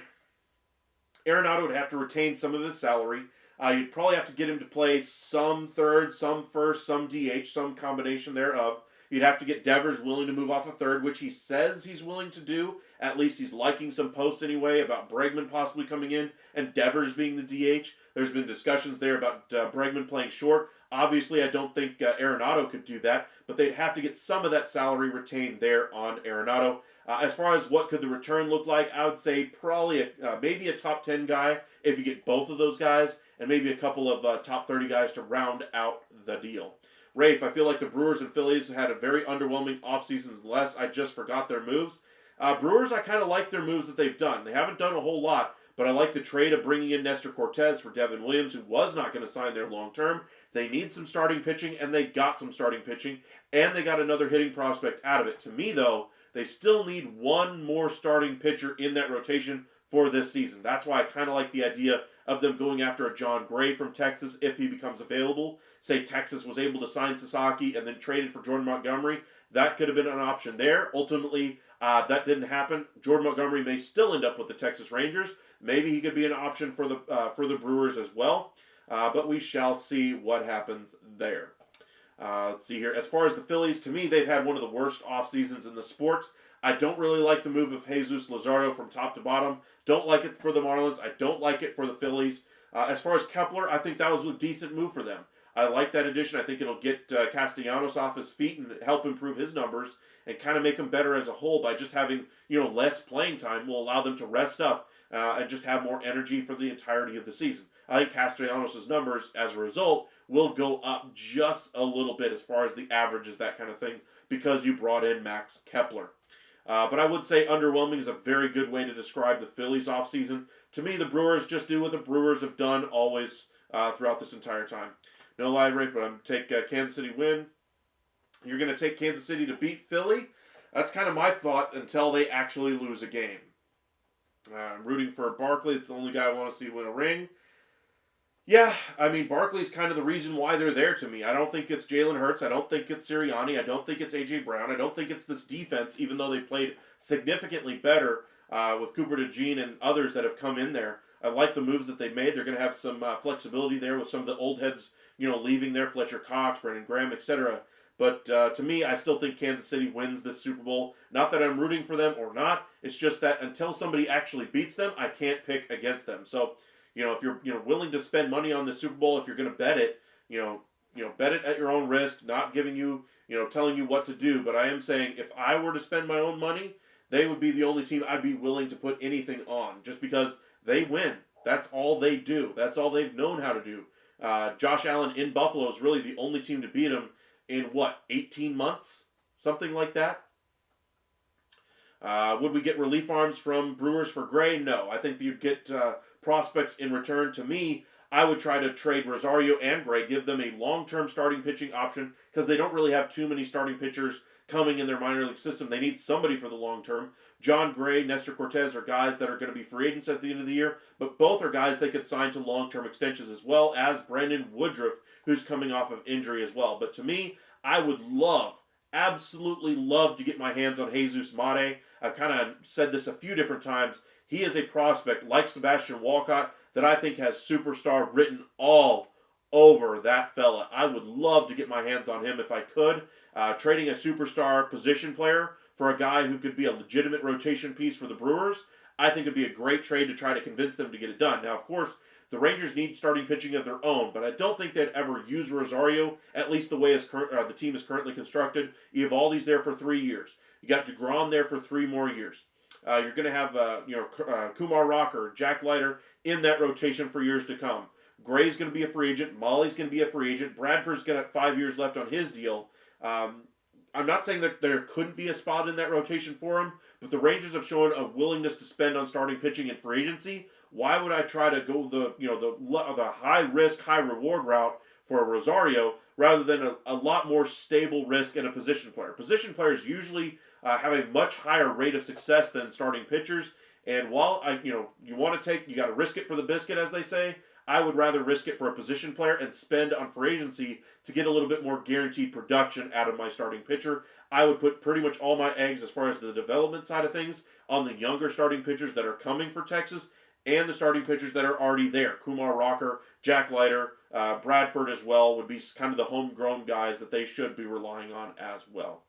Arenado would have to retain some of his salary. You'd probably have to get him to play some third, some first, some DH, some combination thereof. You'd have to get Devers willing to move off a third, which he says he's willing to do. At least he's liking some posts anyway about Bregman possibly coming in and Devers being the DH. There's been discussions there about Bregman playing short. Obviously, I don't think Arenado could do that, but they'd have to get some of that salary retained there on Arenado. As far as what could the return look like, I would say probably maybe a top 10 guy if you get both of those guys, and maybe a couple of top 30 guys to round out the deal. Rafe, I feel like the Brewers and Phillies had a very underwhelming offseason unless I just forgot their moves. Brewers, I kind of like their moves that they've done. They haven't done a whole lot, but I like the trade of bringing in Nestor Cortez for Devin Williams, who was not going to sign there long term. They need some starting pitching, and they got some starting pitching, and they got another hitting prospect out of it. To me, though, they still need one more starting pitcher in that rotation for this season. That's why I kind of like the idea of them going after a John Gray from Texas if he becomes available. Say Texas was able to sign Sasaki and then traded for Jordan Montgomery. That could have been an option there. Ultimately, that didn't happen. Jordan Montgomery may still end up with the Texas Rangers. Maybe he could be an option for the Brewers as well. But we shall see what happens there. Let's see here. As far as the Phillies, to me, they've had one of the worst off seasons in the sports. I don't really like the move of Jesus Luzardo from top to bottom. Don't like it for the Marlins. I don't like it for the Phillies. As far as Kepler, I think that was a decent move for them. I like that addition. I think it'll get Castellanos off his feet and help improve his numbers and kind of make him better as a whole by just having less playing time will allow them to rest up and just have more energy for the entirety of the season. I think Castellanos' numbers, as a result, will go up just a little bit as far as the averages, that kind of thing, because you brought in Max Kepler. But I would say underwhelming is a very good way to describe the Phillies offseason. To me, the Brewers just do what the Brewers have done always throughout this entire time. No lie, Rafe, but I'm going to take Kansas City win. You're going to take Kansas City to beat Philly? That's kind of my thought until they actually lose a game. I'm rooting for Barkley. It's the only guy I want to see win a ring. Yeah, I mean, Barkley's kind of the reason why they're there to me. I don't think it's Jalen Hurts. I don't think it's Sirianni. I don't think it's A.J. Brown. I don't think it's this defense, even though they played significantly better with Cooper DeJean and others that have come in there. I like the moves that they made. They're going to have some flexibility there with some of the old heads, leaving there, Fletcher Cox, Brandon Graham, etc. But to me, I still think Kansas City wins this Super Bowl. Not that I'm rooting for them or not. It's just that until somebody actually beats them, I can't pick against them. So If you're willing to spend money on the Super Bowl, if you're going to bet it, bet it at your own risk, not giving you, telling you what to do. But I am saying if I were to spend my own money, they would be the only team I'd be willing to put anything on, just because they win. That's all they do. That's all they've known how to do. Josh Allen in Buffalo is really the only team to beat him in 18 months? Something like that. Would we get relief arms from Brewers for Gray? No. I think you'd get prospects in return. To me, I would try to trade Rosario and Gray, give them a long-term starting pitching option, because they don't really have too many starting pitchers coming in their minor league system. They need somebody for the long term. John Gray, Nestor Cortez are guys that are going to be free agents at the end of the year, but both are guys they could sign to long-term extensions, as well as Brandon Woodruff, who's coming off of injury as well. But to me, I would absolutely love to get my hands on Jesus Mate. I've kind of said this a few different times. He is a prospect, like Sebastian Walcott, that I think has superstar written all over that fella. I would love to get my hands on him if I could. Trading a superstar position player for a guy who could be a legitimate rotation piece for the Brewers, I think would be a great trade to try to convince them to get it done. Now, of course, the Rangers need starting pitching of their own, but I don't think they'd ever use Rosario, at least the way the team is currently constructed. Eovaldi's there for 3 years. You got DeGrom there for 3 more years. You're going to have Kumar Rocker, Jack Leiter in that rotation for years to come. Gray's going to be a free agent. Molly's going to be a free agent. Bradford's going to have 5 years left on his deal. I'm not saying that there couldn't be a spot in that rotation for him, but the Rangers have shown a willingness to spend on starting pitching in free agency. Why would I try to go the high risk, high reward route for a Rosario rather than a lot more stable risk in a position player? Position players usually have a much higher rate of success than starting pitchers. And while you got to risk it for the biscuit, as they say. I would rather risk it for a position player and spend on free agency to get a little bit more guaranteed production out of my starting pitcher. I would put pretty much all my eggs, as far as the development side of things, on the younger starting pitchers that are coming for Texas and the starting pitchers that are already there. Kumar Rocker, Jack Leiter, Bradford as well would be kind of the homegrown guys that they should be relying on as well.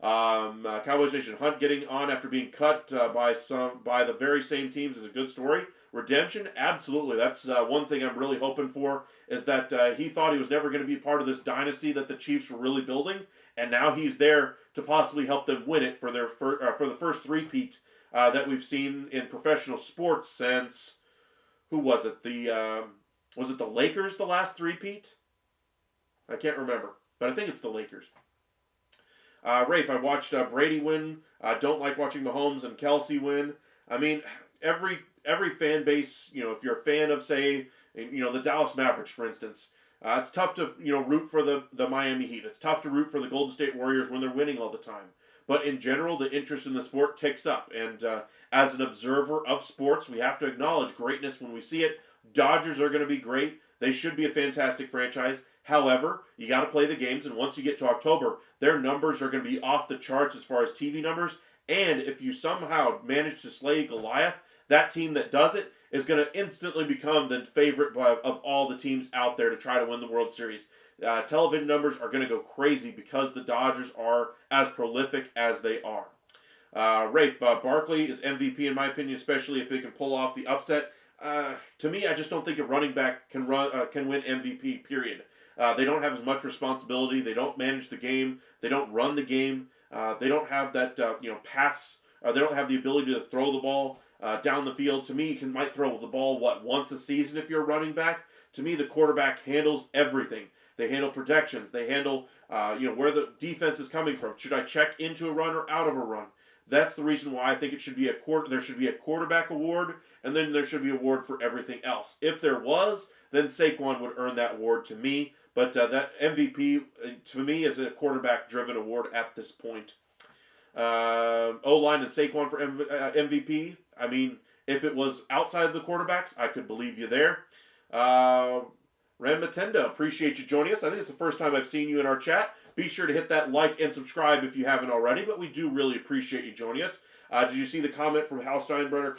Cowboys Nation, Hunt getting on after being cut by the very same teams is a good story. Redemption, absolutely. That's one thing I'm really hoping for, is that he thought he was never going to be part of this dynasty that the Chiefs were really building, and now he's there to possibly help them win it for the first three-peat that we've seen in professional sports since, who was it? Was it the Lakers, the last three-peat? I can't remember, but I think it's the Lakers. Rafe, I watched Brady win. Don't like watching Mahomes and Kelsey win. I mean, every fan base, if you're a fan of, say, the Dallas Mavericks, for instance, it's tough to, root for the Miami Heat. It's tough to root for the Golden State Warriors when they're winning all the time. But in general, the interest in the sport ticks up. And as an observer of sports, we have to acknowledge greatness when we see it. Dodgers are going to be great. They should be a fantastic franchise. However, you got to play the games, and once you get to October, their numbers are going to be off the charts as far as TV numbers. And if you somehow manage to slay Goliath, that team that does it is going to instantly become the favorite of all the teams out there to try to win the World Series. Television numbers are going to go crazy because the Dodgers are as prolific as they are. Rafe, Barkley is MVP in my opinion, especially if they can pull off the upset. To me, I just don't think a running back can win MVP, period. They don't have as much responsibility. They don't manage the game. They don't run the game. They don't have that pass. They don't have the ability to throw the ball down the field. To me, you might throw the ball once a season if you're a running back. To me, the quarterback handles everything. They handle protections. They handle where the defense is coming from. Should I check into a run or out of a run? That's the reason why I think it should be there should be a quarterback award, and then there should be an award for everything else. If there was, then Saquon would earn that award to me. But that MVP, to me, is a quarterback-driven award at this point. O-line and Saquon for MVP. I mean, if it was outside of the quarterbacks, I could believe you there. Ramatenda, appreciate you joining us. I think it's the first time I've seen you in our chat. Be sure to hit that like and subscribe if you haven't already, but we do really appreciate you joining us. Did you see the comment from Hal Steinbrenner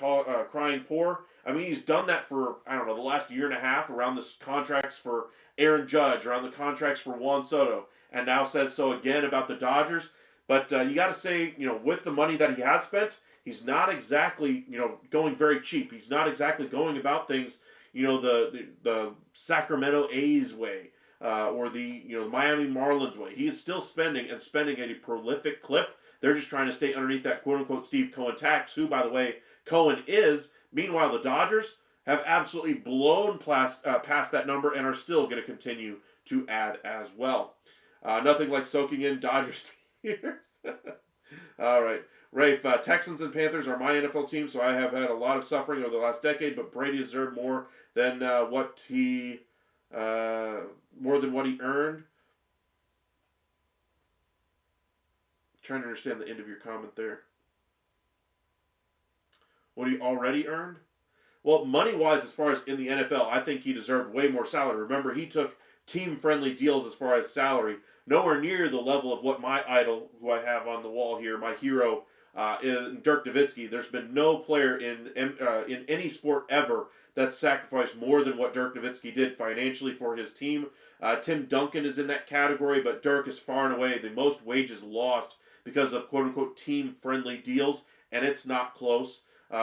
crying poor? I mean, he's done that for, the last year and a half around the contracts for Aaron Judge, around the contracts for Juan Soto, and now says so again about the Dodgers. But you got to say, with the money that he has spent, he's not exactly, going very cheap. He's not exactly going about things, the Sacramento A's way, or the Miami Marlins way. He is still spending and spending at a prolific clip. They're just trying to stay underneath that quote unquote Steve Cohen tax, who, by the way, Cohen is. Meanwhile, the Dodgers have absolutely blown past that number and are still going to continue to add as well. Nothing like soaking in Dodgers tears. All right. Rafe, Texans and Panthers are my NFL team, so I have had a lot of suffering over the last decade, but Brady deserved more than what he earned. Trying to understand the end of your comment there. What he already earned? Well, money-wise, as far as in the NFL, I think he deserved way more salary. Remember, he took team-friendly deals as far as salary, nowhere near the level of what my idol, who I have on the wall here, my hero, in Dirk Nowitzki. There's been no player in any sport ever that sacrificed more than what Dirk Nowitzki did financially for his team. Tim Duncan is in that category, but Dirk is far and away the most wages lost because of quote-unquote team-friendly deals, and it's not close.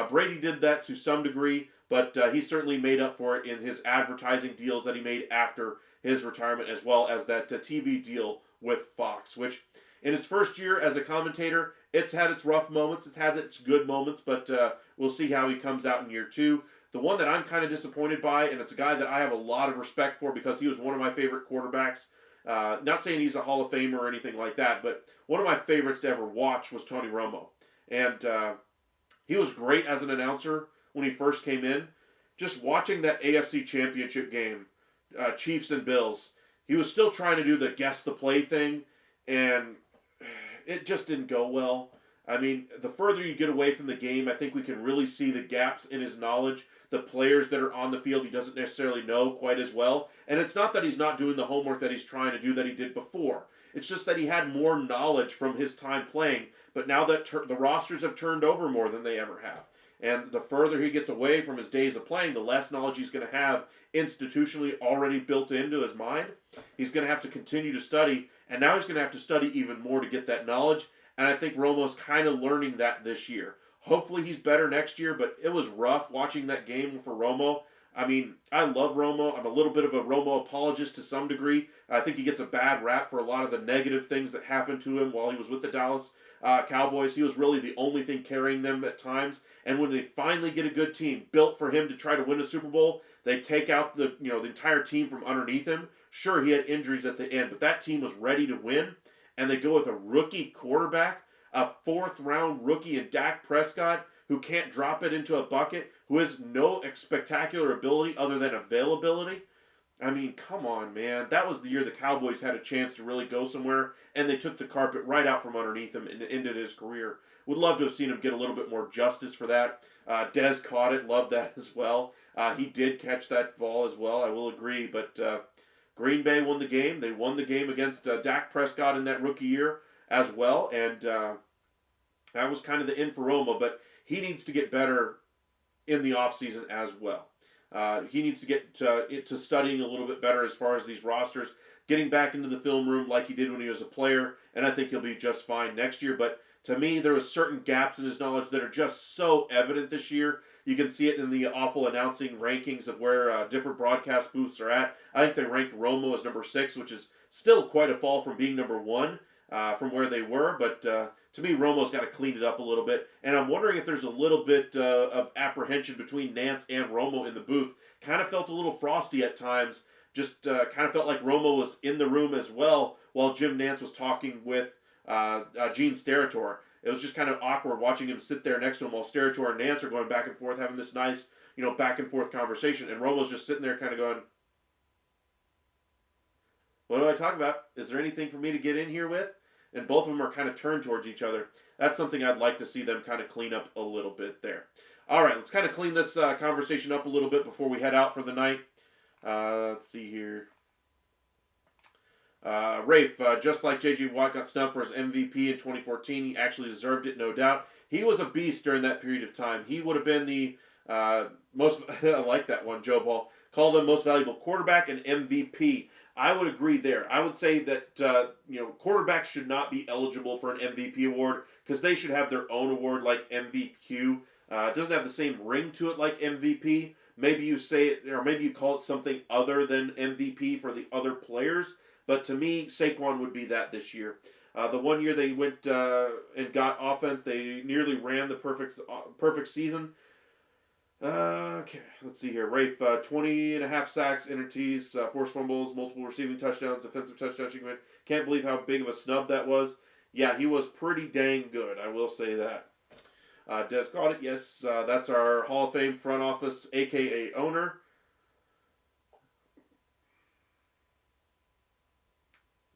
Brady did that to some degree, but he certainly made up for it in his advertising deals that he made after his retirement, as well as that TV deal with Fox, which in his first year as a commentator, it's had its rough moments, it's had its good moments, but we'll see how he comes out in year two. The one that I'm kind of disappointed by, and it's a guy that I have a lot of respect for because he was one of my favorite quarterbacks. Not saying he's a Hall of Famer or anything like that, but one of my favorites to ever watch was Tony Romo. And he was great as an announcer when he first came in. Just watching that AFC Championship game, Chiefs and Bills, he was still trying to do the guess the play thing, and it just didn't go well. I mean, the further you get away from the game, I think we can really see the gaps in his knowledge. The players that are on the field he doesn't necessarily know quite as well. And it's not that he's not doing the homework that he's trying to do that he did before. It's just that he had more knowledge from his time playing, but now that the rosters have turned over more than they ever have. And the further he gets away from his days of playing, the less knowledge he's going to have institutionally already built into his mind. He's going to have to continue to study, and now he's going to have to study even more to get that knowledge. And I think Romo's kind of learning that this year. Hopefully he's better next year, but it was rough watching that game for Romo. I mean, I love Romo. I'm a little bit of a Romo apologist to some degree. I think he gets a bad rap for a lot of the negative things that happened to him while he was with the Dallas Cowboys. He was really the only thing carrying them at times. And when they finally get a good team built for him to try to win a Super Bowl, they take out the entire team from underneath him. Sure, he had injuries at the end, but that team was ready to win. And they go with a rookie quarterback, a fourth-round rookie in Dak Prescott, who can't drop it into a bucket, who has no spectacular ability other than availability. I mean, come on, man. That was the year the Cowboys had a chance to really go somewhere, and they took the carpet right out from underneath him and ended his career. Would love to have seen him get a little bit more justice for that. Dez caught it, loved that as well. He did catch that ball as well, I will agree, but Green Bay won the game. They won the game against Dak Prescott in that rookie year as well, and that was kind of the end for Romo, but he needs to get better in the offseason as well. He needs to get to studying a little bit better as far as these rosters, getting back into the film room like he did when he was a player, and I think he'll be just fine next year. But to me, there was certain gaps in his knowledge that are just so evident this year. You can see it in the awful announcing rankings of where different broadcast booths are at. I think they ranked Romo as number 6, which is still quite a fall from being number 1 from where they were. But to me, Romo's got to clean it up a little bit. And I'm wondering if there's a little bit of apprehension between Nance and Romo in the booth. Kind of felt a little frosty at times. Just kind of felt like Romo was in the room as well while Jim Nance was talking with Gene Steratore. It was just kind of awkward watching him sit there next to him while Steratore and Nance are going back and forth, having this nice, back and forth conversation. And Romo's just sitting there kind of going, what do I talk about? Is there anything for me to get in here with? And both of them are kind of turned towards each other. That's something I'd like to see them kind of clean up a little bit there. All right, let's kind of clean this conversation up a little bit before we head out for the night. Let's see here. Rafe, just like J.J. Watt got snubbed for his MVP in 2014, he actually deserved it, no doubt. He was a beast during that period of time. He would have been the most, I like that one, Joe Ball, called him most valuable quarterback and MVP. I would agree there. I would say that quarterbacks should not be eligible for an MVP award because they should have their own award like MVQ. It doesn't have the same ring to it like MVP, Maybe you say it, or maybe you call it something other than MVP for the other players. But to me, Saquon would be that this year. The one year they went and got offense, they nearly ran the perfect season. Okay, let's see here. Rafe, 20 and a half sacks, interities, forced fumbles, multiple receiving touchdowns, defensive touchdowns. Can't believe how big of a snub that was. Yeah, he was pretty dang good, I will say that. Des got it, yes. That's our Hall of Fame front office, a.k.a. owner.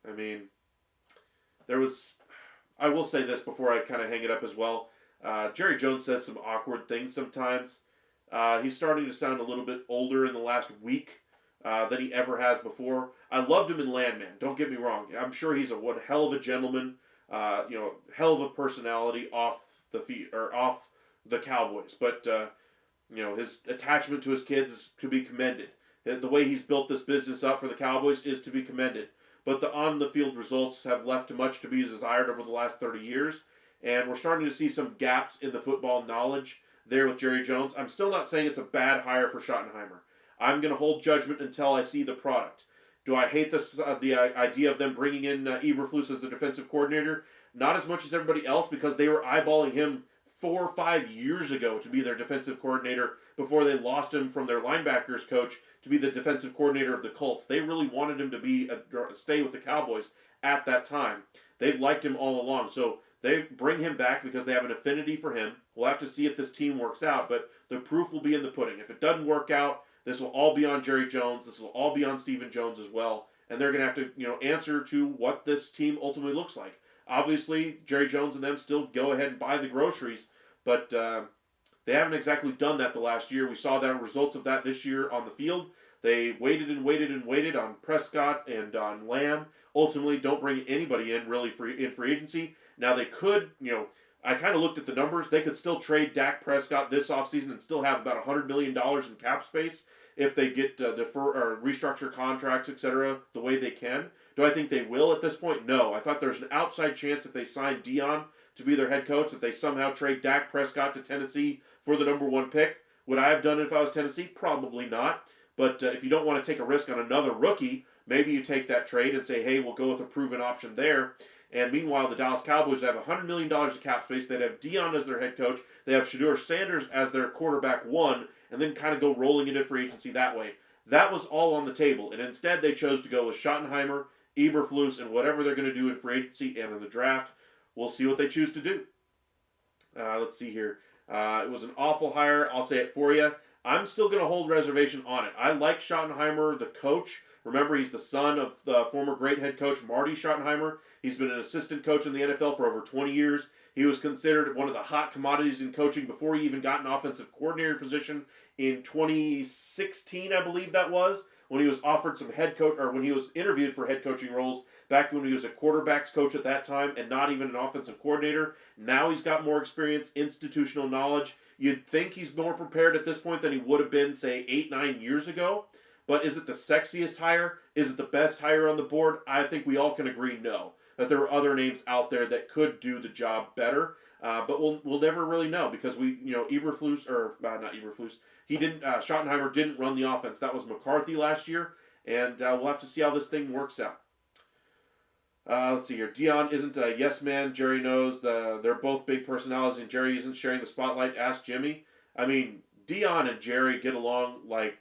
I mean, there was... I will say this before I kind of hang it up as well. Jerry Jones says some awkward things sometimes. He's starting to sound a little bit older in the last week than he ever has before. I loved him in Landman. Don't get me wrong. I'm sure he's one hell of a gentleman. Hell of a personality off the feet or off the Cowboys. But his attachment to his kids is to be commended. The way he's built this business up for the Cowboys is to be commended. But the on-the-field results have left much to be desired over the last 30 years. And we're starting to see some gaps in the football knowledge there with Jerry Jones. I'm still not saying it's a bad hire for Schottenheimer. I'm going to hold judgment until I see the product. Do I hate this the idea of them bringing in Eberflus as the defensive coordinator? Not as much as everybody else, because they were eyeballing him 4 or 5 years ago to be their defensive coordinator before they lost him from their linebackers coach to be the defensive coordinator of the Colts. They really wanted him to stay with the Cowboys at that time. They've liked him all along. So they bring him back because they have an affinity for him. We'll have to see if this team works out, but the proof will be in the pudding. If it doesn't work out, this will all be on Jerry Jones. This will all be on Stephen Jones as well. And they're going to have to, answer to what this team ultimately looks like. Obviously, Jerry Jones and them still go ahead and buy the groceries, but they haven't exactly done that the last year. We saw the results of that this year on the field. They waited and waited and waited on Prescott and on Lamb. Ultimately, don't bring anybody in really in free agency. Now they could, I kind of looked at the numbers. They could still trade Dak Prescott this offseason and still have about $100 million in cap space if they get restructure contracts, etc., the way they can. Do I think they will at this point? No. I thought there's an outside chance if they sign Dion to be their head coach that they somehow trade Dak Prescott to Tennessee for the number 1 pick. Would I have done it if I was Tennessee? Probably not. But if you don't want to take a risk on another rookie, maybe you take that trade and say, hey, we'll go with a proven option there. And meanwhile, the Dallas Cowboys have $100 million of cap space. They'd have Dion as their head coach. They have Shedeur Sanders as their quarterback 1, and then kind of go rolling into free agency that way. That was all on the table. And instead, they chose to go with Schottenheimer, Eberflus, and whatever they're going to do in free agency and in the draft. We'll see what they choose to do. Let's see here. It was an awful hire. I'll say it for you. I'm still going to hold reservation on it. I like Schottenheimer, the coach. Remember, he's the son of the former great head coach Marty Schottenheimer. He's been an assistant coach in the NFL for over 20 years. He was considered one of the hot commodities in coaching before he even got an offensive coordinator position in 2016, I believe that was, when he was offered some head coach, or when he was interviewed for head coaching roles back when he was a quarterbacks coach at that time and not even an offensive coordinator. Now he's got more experience, institutional knowledge. You'd think he's more prepared at this point than he would have been, say, 8-9 years ago. But is it the sexiest hire? Is it the best hire on the board? I think we all can agree no. That there are other names out there that could do the job better. But we'll never really know because Eberflus, or not Eberflus, Schottenheimer didn't run the offense. That was McCarthy last year. And we'll have to see how this thing works out. Let's see here. Dion isn't a yes man. Jerry knows they're both big personalities, and Jerry isn't sharing the spotlight. Ask Jimmy. I mean, Dion and Jerry get along like,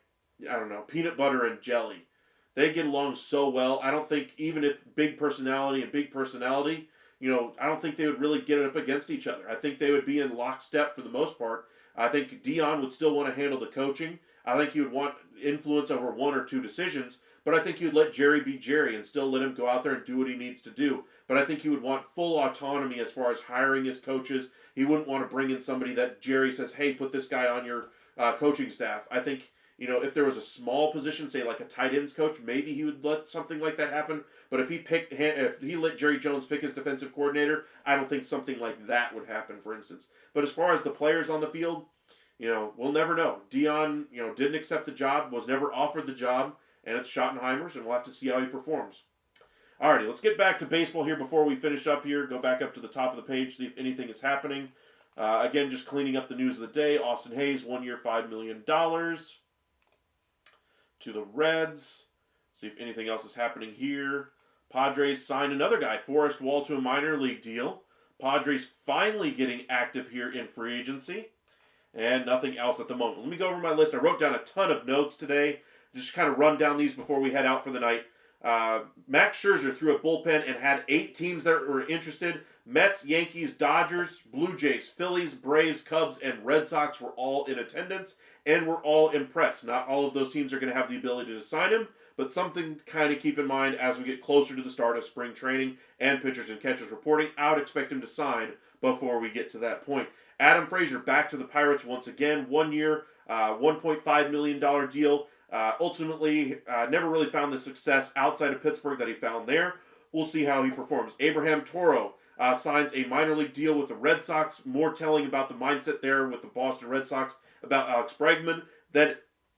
I don't know, peanut butter and jelly. They get along so well. I don't think, even if big personality, I don't think they would really get up against each other. I think they would be in lockstep for the most part. I think Dion would still want to handle the coaching. I think he would want influence over 1 or 2 decisions. But I think he would let Jerry be Jerry and still let him go out there and do what he needs to do. But I think he would want full autonomy as far as hiring his coaches. He wouldn't want to bring in somebody that Jerry says, hey, put this guy on your coaching staff. I think, if there was a small position, say like a tight ends coach, maybe he would let something like that happen. But if he let Jerry Jones pick his defensive coordinator, I don't think something like that would happen, for instance. But as far as the players on the field, we'll never know. Dion, didn't accept the job, was never offered the job. And it's Schottenheimer's, and we'll have to see how he performs. Alrighty, let's get back to baseball here before we finish up here. Go back up to the top of the page, see if anything is happening. Again, just cleaning up the news of the day. Austin Hayes, 1 year, $5 million. to the Reds. See if anything else is happening here. Padres signed another guy, Forrest Wall, to a minor league deal. Padres finally getting active here in free agency. And nothing else at the moment. Let me go over my list. I wrote down a ton of notes today. Just kind of run down these before we head out for the night. Max Scherzer threw a bullpen and had 8 teams that were interested. Mets, Yankees, Dodgers, Blue Jays, Phillies, Braves, Cubs, and Red Sox were all in attendance and were all impressed. Not all of those teams are going to have the ability to sign him, but something to kind of keep in mind as we get closer to the start of spring training and pitchers and catchers reporting. I would expect him to sign before we get to that point. Adam Frazier back to the Pirates once again. 1 year, $1.5 million deal. Ultimately, never really found the success outside of Pittsburgh that he found there. We'll see how he performs. Abraham Toro signs a minor league deal with the Red Sox. More telling about the mindset there with the Boston Red Sox about Alex Bregman than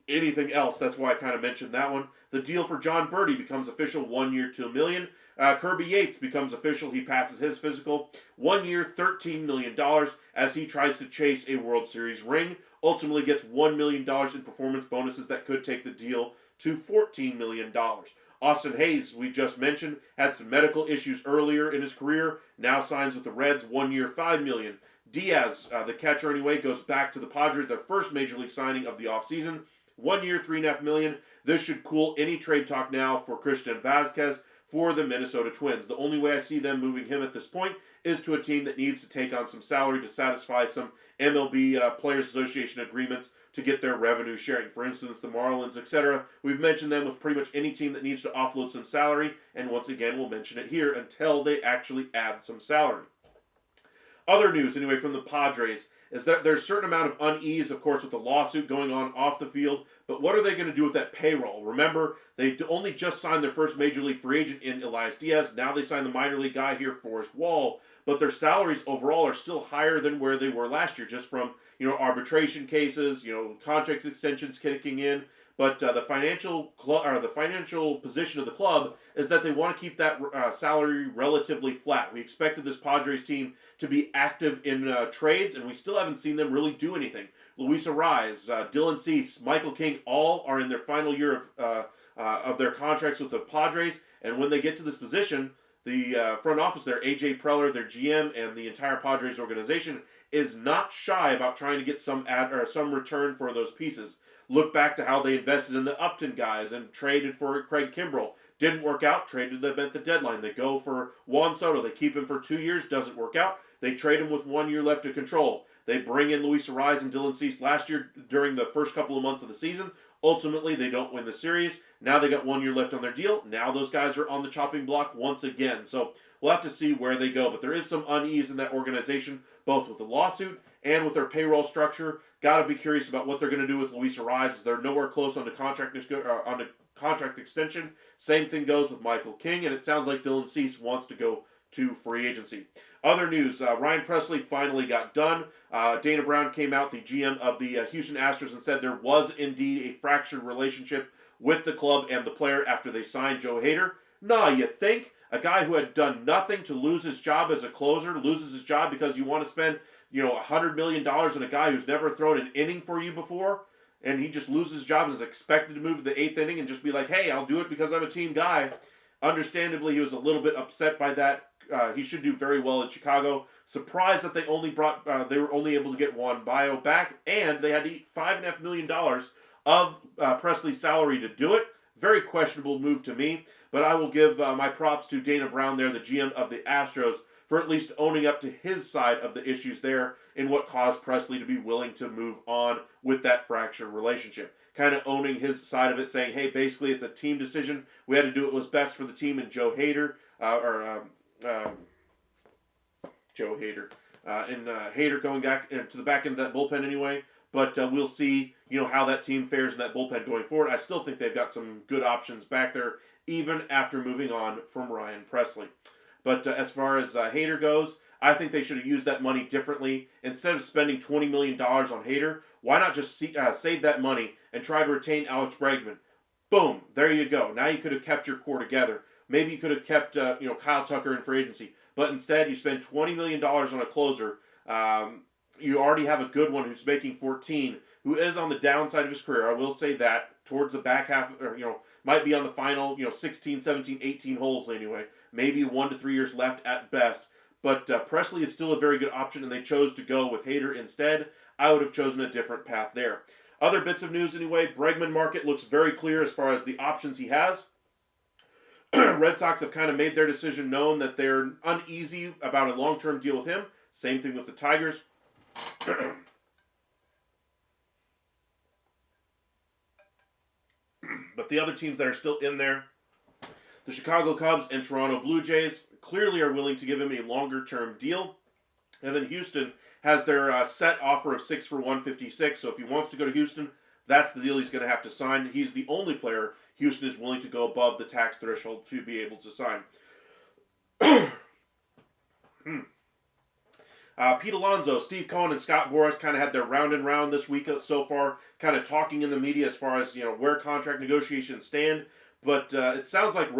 anything else. That's why I kind of mentioned that one. The deal for John Birdie becomes official. 1 year, $2 million. Kirby Yates becomes official. He passes his physical. 1 year, $13 million as he tries to chase a World Series ring. Ultimately gets $1 million in performance bonuses that could take the deal to $14 million. Austin Hayes, we just mentioned, had some medical issues earlier in his career. Now signs with the Reds. 1 year, $5 million. Diaz, the catcher anyway, goes back to the Padres, their first major league signing of the offseason. 1 year, $3.5 million. This should cool any trade talk now for Christian Vazquez for the Minnesota Twins. The only way I see them moving him at this point is to a team that needs to take on some salary to satisfy some MLB Players Association agreements to get their revenue sharing. For instance, the Marlins, etc. We've mentioned them with pretty much any team that needs to offload some salary, and once again, we'll mention it here until they actually add some salary. Other news, anyway, from the Padres is that there's a certain amount of unease, of course, with the lawsuit going on off the field. But what are they going to do with that payroll? Remember, they only just signed their first major league free agent in Elias Diaz. Now they signed the minor league guy here, Forrest Wall. But their salaries overall are still higher than where they were last year, just from arbitration cases, contract extensions kicking in. But the financial position of the club is that they want to keep that salary relatively flat. We expected this Padres team to be active in trades, and we still haven't seen them really do anything. Luis Arraez, Dylan Cease, Michael King, all are in their final year of their contracts with the Padres. And when they get to this position, the front office there, AJ Preller, their GM, and the entire Padres organization is not shy about trying to get some return for those pieces. Look back to how they invested in the Upton guys and traded for Craig Kimbrell. Didn't work out, traded them at the deadline. They go for Juan Soto. They keep him for 2 years, doesn't work out. They trade him with 1 year left to control. They bring in Luis Arraez and Dylan Cease last year during the first couple of months of the season. Ultimately, they don't win the series. Now they got 1 year left on their deal. Now those guys are on the chopping block once again. So we'll have to see where they go. But there is some unease in that organization, both with the lawsuit and with their payroll structure. Got to be curious about what they're going to do with Luis Arraez, as they're nowhere close on the contract extension. Same thing goes with Michael King, and it sounds like Dylan Cease wants to go to free agency. Other news, Ryan Pressly finally got done. Dana Brown came out, the GM of the Houston Astros, and said there was indeed a fractured relationship with the club and the player after they signed Joe Hader. Nah, you think? A guy who had done nothing to lose his job as a closer loses his job because you want to spend $100 million on a guy who's never thrown an inning for you before, and he just loses his job and is expected to move to the 8th inning and just be like, hey, I'll do it because I'm a team guy. Understandably, he was a little bit upset by that. He should do very well in Chicago. Surprised that they were only able to get Juan Bayo back, and they had to eat $5.5 million of Pressly's salary to do it. Very questionable move to me, but I will give my props to Dana Brown there, the GM of the Astros, for at least owning up to his side of the issues there in what caused Pressly to be willing to move on with that fractured relationship. Kind of owning his side of it, saying, hey, basically it's a team decision. We had to do what was best for the team, and Joe Hader, and Hader going back to the back end of that bullpen anyway. But we'll see, how that team fares in that bullpen going forward. I still think they've got some good options back there, even after moving on from Ryan Pressly. But as far as Hader goes, I think they should have used that money differently. Instead of spending $20 million on Hader, why not just save that money and try to retain Alex Bregman? Boom, there you go. Now you could have kept your core together. Maybe you could have kept Kyle Tucker in free agency. But instead, you spend $20 million on a closer. You already have a good one who's making 14. who is on the downside of his career. I will say that towards the back half, or might be on the final 16, 17, 18 holes anyway. Maybe 1 to 3 years left at best. But Presley is still a very good option, and they chose to go with Hader instead. I would have chosen a different path there. Other bits of news anyway, Bregman market looks very clear as far as the options he has. Red Sox have kind of made their decision known that they're uneasy about a long-term deal with him. Same thing with the Tigers. But the other teams that are still in there, the Chicago Cubs and Toronto Blue Jays, clearly are willing to give him a longer-term deal. And then Houston has their set offer of 6 for $156. So if he wants to go to Houston, that's the deal he's going to have to sign. He's the only player Houston is willing to go above the tax threshold to be able to sign. Pete Alonso, Steve Cohen, and Scott Boras kind of had their round and round this week so far, kind of talking in the media as far as where contract negotiations stand. But it sounds like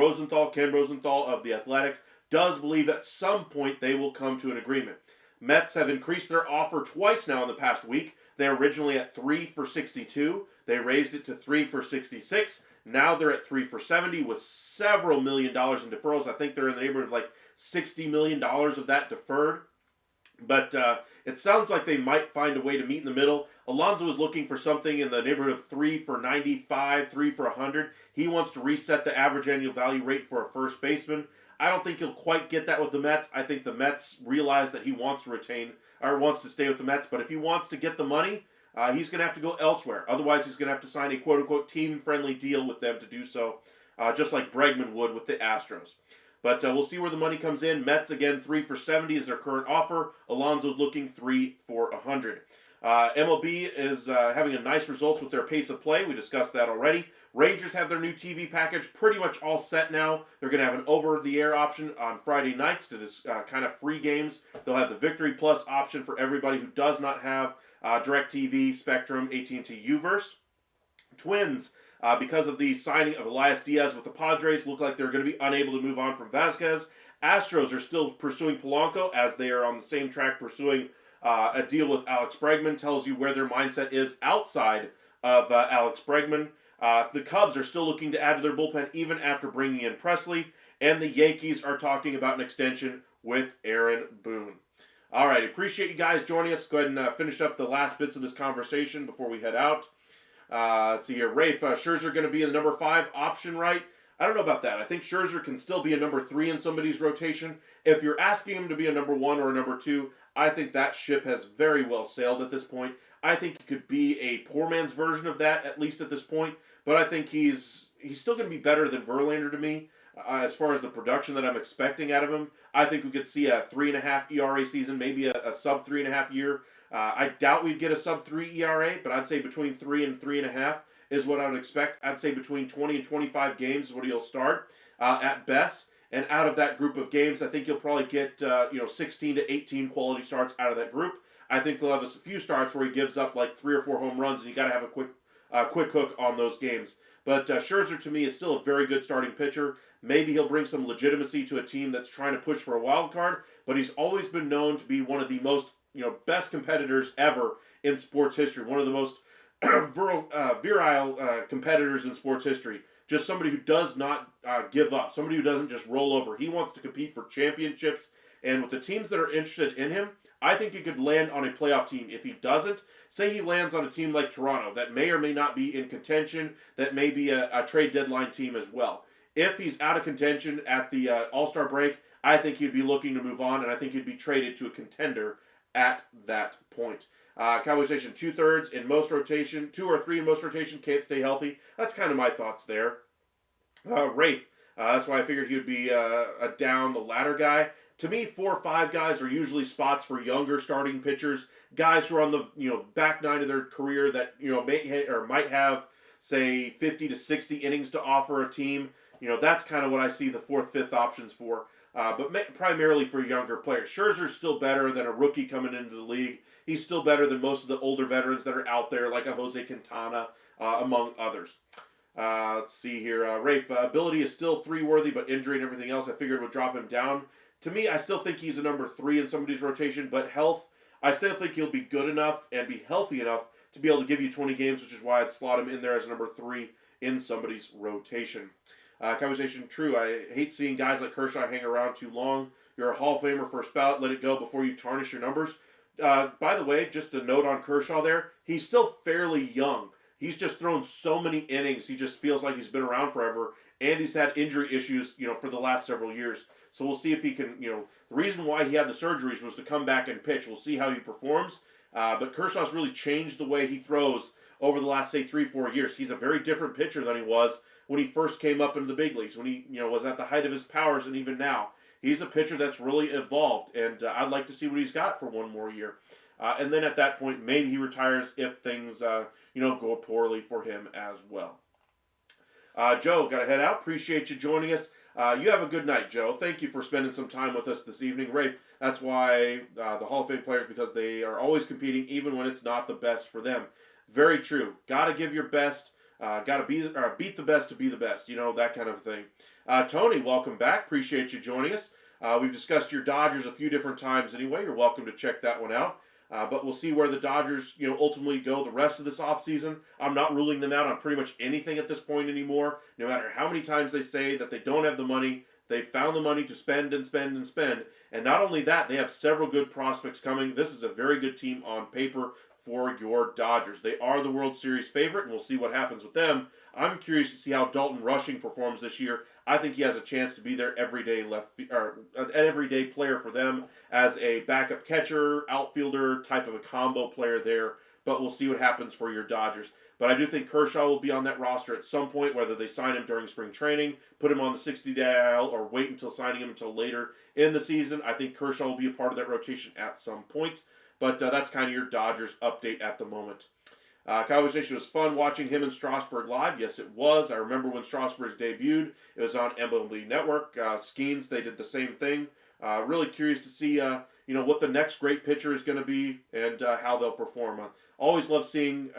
Ken Rosenthal of The Athletic, does believe at some point they will come to an agreement. Mets have increased their offer twice now in the past week. They're originally at 3 for $62. They raised it to 3 for $66. Now they're at 3 for $70 with several $1 million in deferrals. I think they're in the neighborhood of like $60 million of that deferred. But it sounds like they might find a way to meet in the middle. Alonso is looking for something in the neighborhood of 3 for 95, 3 for 100. He wants to reset the average annual value rate for a first baseman. I don't think he'll quite get that with the Mets. I think the Mets realize that he wants to retain or wants to stay with the Mets. But if he wants to get the money, he's going to have to go elsewhere. Otherwise, he's going to have to sign a quote-unquote team-friendly deal with them to do so, just like Bregman would with the Astros. But we'll see where the money comes in. Mets, again, 3 for $70 is their current offer. Alonso's looking 3 for $100. MLB is having a nice results with their pace of play. We discussed that already. Rangers have their new TV package pretty much all set now. They're going to have an over-the-air option on Friday nights to this kind of free games. They'll have the Victory Plus option for everybody who does not have DirecTV, Spectrum, AT&T Uverse. Twins, because of the signing of Elias Diaz with the Padres, look like they're going to be unable to move on from Vasquez. Astros are still pursuing Polanco as they are on the same track pursuing a deal with Alex Bregman. Tells you where their mindset is outside of Alex Bregman. The Cubs are still looking to add to their bullpen even after bringing in Presley. And the Yankees are talking about an extension with Aaron Boone. All right, appreciate you guys joining us. Go ahead and finish up the last bits of this conversation before we head out. Let's see here. Rafe, Scherzer going to be the number 5 option, right? I don't know about that. I think Scherzer can still be a number 3 in somebody's rotation. If you're asking him to be a number 1 or a number 2, I think that ship has very well sailed at this point. I think he could be a poor man's version of that, at least at this point. But I think he's still going to be better than Verlander to me. As far as the production that I'm expecting out of him, I think we could see a 3.5 ERA season, maybe a sub 3.5 year. I doubt we'd get a sub 3 ERA, but I'd say between 3 and 3.5 is what I would expect. I'd say between 20 and 25 games is what he'll start at best. And out of that group of games, I think you'll probably get 16 to 18 quality starts out of that group. I think he'll have a few starts where he gives up like 3 or 4 home runs, and you got to have a quick hook on those games. But Scherzer, to me, is still a very good starting pitcher. Maybe he'll bring some legitimacy to a team that's trying to push for a wild card, but he's always been known to be one of the most best competitors ever in sports history. One of the most virile competitors in sports history. Just somebody who does not give up. Somebody who doesn't just roll over. He wants to compete for championships. And with the teams that are interested in him, I think he could land on a playoff team. If he doesn't, say he lands on a team like Toronto that may or may not be in contention, that may be a trade deadline team as well. If he's out of contention at the All-Star break, I think he'd be looking to move on, and I think he'd be traded to a contender at that point. Cowboys Nation, 2/3 in most rotation, 2 or 3 in most rotation, can't stay healthy. That's kind of my thoughts there. Rafe, that's why I figured he would be a down the ladder guy. To me, 4 or 5 guys are usually spots for younger starting pitchers, guys who are on the back 9 of their career that might have, say, 50 to 60 innings to offer a team. That's kind of what I see the 4th, 5th options for. But primarily for younger players. Scherzer's still better than a rookie coming into the league. He's still better than most of the older veterans that are out there, like a Jose Quintana, among others. Let's see here. Rafe, ability is still 3-worthy, but injury and everything else I figured would drop him down. To me, I still think he's a number 3 in somebody's rotation, but health, I still think he'll be good enough and be healthy enough to be able to give you 20 games, which is why I'd slot him in there as number 3 in somebody's rotation. Conversation true. I hate seeing guys like Kershaw hang around too long. You're a Hall of Famer first ballot. Let it go before you tarnish your numbers. By the way, just a note on Kershaw there. He's still fairly young. He's just thrown so many innings. He just feels like he's been around forever. And he's had injury issues, for the last several years. So we'll see if he can, the reason why he had the surgeries was to come back and pitch. We'll see how he performs. But Kershaw's really changed the way he throws over the last, say, 3-4 years. He's a very different pitcher than he was when he first came up into the big leagues, when he, was at the height of his powers, and even now. He's a pitcher that's really evolved, and I'd like to see what he's got for one more year. And then at that point, maybe he retires if things, go poorly for him as well. Joe, got to head out. Appreciate you joining us. You have a good night, Joe. Thank you for spending some time with us this evening. Rafe, that's why the Hall of Fame players, because they are always competing, even when it's not the best for them. Very true. Got to give your best. Got to beat the best to be the best. That kind of thing. Tony, welcome back. Appreciate you joining us. We've discussed your Dodgers a few different times anyway. You're welcome to check that one out. But we'll see where the Dodgers, ultimately go the rest of this offseason. I'm not ruling them out on pretty much anything at this point anymore. No matter how many times they say that they don't have the money, they've found the money to spend and spend and spend. And not only that, they have several good prospects coming. This is a very good team on paper for your Dodgers. They are the World Series favorite, and we'll see what happens with them. I'm curious to see how Dalton Rushing performs this year. I think he has a chance to be their everyday an everyday player for them as a backup catcher, outfielder, type of a combo player there. But we'll see what happens for your Dodgers. But I do think Kershaw will be on that roster at some point, whether they sign him during spring training, put him on the 60-day IL, or wait until signing him until later in the season. I think Kershaw will be a part of that rotation at some point. But that's kind of your Dodgers update at the moment. Conversation was fun watching him in Strasburg live. Yes, it was. I remember when Strasburg debuted. It was on MLB Network. Skeens, they did the same thing. Really curious to see, what the next great pitcher is going to be and how they'll perform. Always love seeing,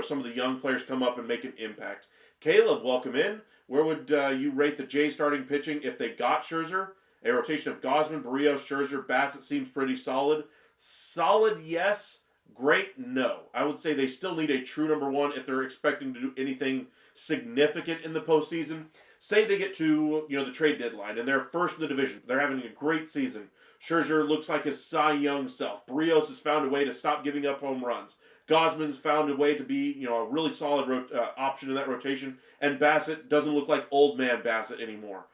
some of the young players come up and make an impact. Caleb, welcome in. Where would you rate the Jays starting pitching if they got Scherzer? A rotation of Gausman, Barrios, Scherzer, Bassett seems pretty solid. Solid, yes. Great, no. I would say they still need a true number one if they're expecting to do anything significant in the postseason. Say they get to, the trade deadline and they're first in the division. They're having a great season. Scherzer looks like his Cy Young self. Barrios has found a way to stop giving up home runs. Gausman's found a way to be, a really solid option in that rotation. And Bassett doesn't look like old man Bassett anymore.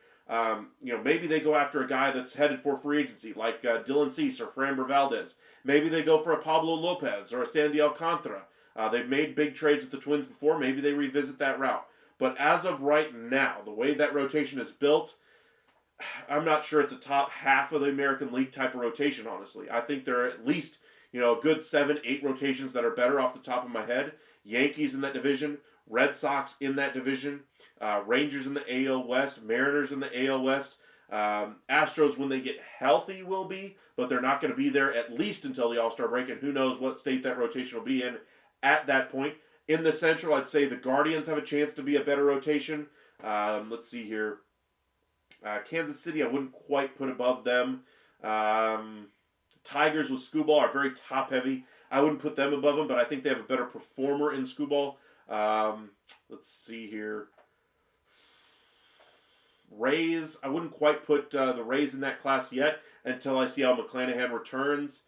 Maybe they go after a guy that's headed for free agency, like Dylan Cease or Framber Valdez. Maybe they go for a Pablo Lopez or a Sandy Alcantara. They've made big trades with the Twins before. Maybe they revisit that route. But as of right now, the way that rotation is built, I'm not sure it's a top half of the American League type of rotation, honestly. I think there are at least, a good 7-8 rotations that are better off the top of my head. Yankees in that division, Red Sox in that division, Rangers in the AL West, Mariners in the AL West. Astros, when they get healthy, will be, but they're not going to be there at least until the All-Star break, and who knows what state that rotation will be in at that point. In the Central, I'd say the Guardians have a chance to be a better rotation. Let's see here. Kansas City, I wouldn't quite put above them. Tigers with Skubal are very top-heavy. I wouldn't put them above them, but I think they have a better performer in Skubal. Let's see here. Rays, I wouldn't quite put the Rays in that class yet until I see how McClanahan returns.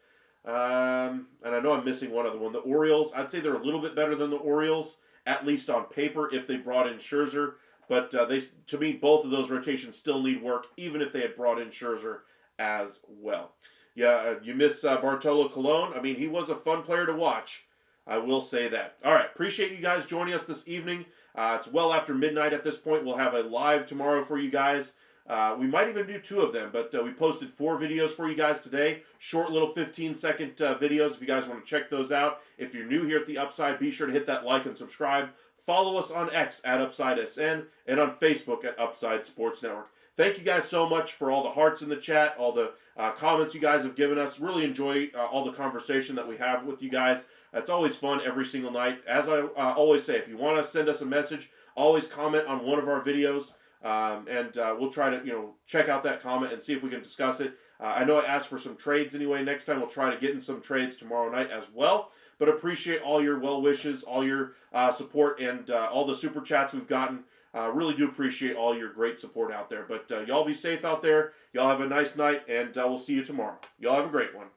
And I know I'm missing one other one. The Orioles, I'd say they're a little bit better than the Orioles, at least on paper, if they brought in Scherzer. But to me, both of those rotations still need work, even if they had brought in Scherzer as well. Yeah, you miss Bartolo Colon. I mean, he was a fun player to watch. I will say that. All right, appreciate you guys joining us this evening. It's well after midnight at this point. We'll have a live tomorrow for you guys. We might even do 2 of them, but we posted 4 videos for you guys today. Short little 15-second videos if you guys want to check those out. If you're new here at the Upside, be sure to hit that like and subscribe. Follow us on X at UpsideSN and on Facebook at Upside Sports Network. Thank you guys so much for all the hearts in the chat, all the comments you guys have given us. Really enjoy all the conversation that we have with you guys. It's always fun every single night. As I always say, if you want to send us a message, always comment on one of our videos, and we'll try to check out that comment and see if we can discuss it. I know I asked for some trades anyway. Next time we'll try to get in some trades tomorrow night as well. but appreciate all your well wishes, all your support, and all the super chats we've gotten. Really do appreciate all your great support out there. But y'all be safe out there. Y'all have a nice night, and we'll see you tomorrow. Y'all have a great one.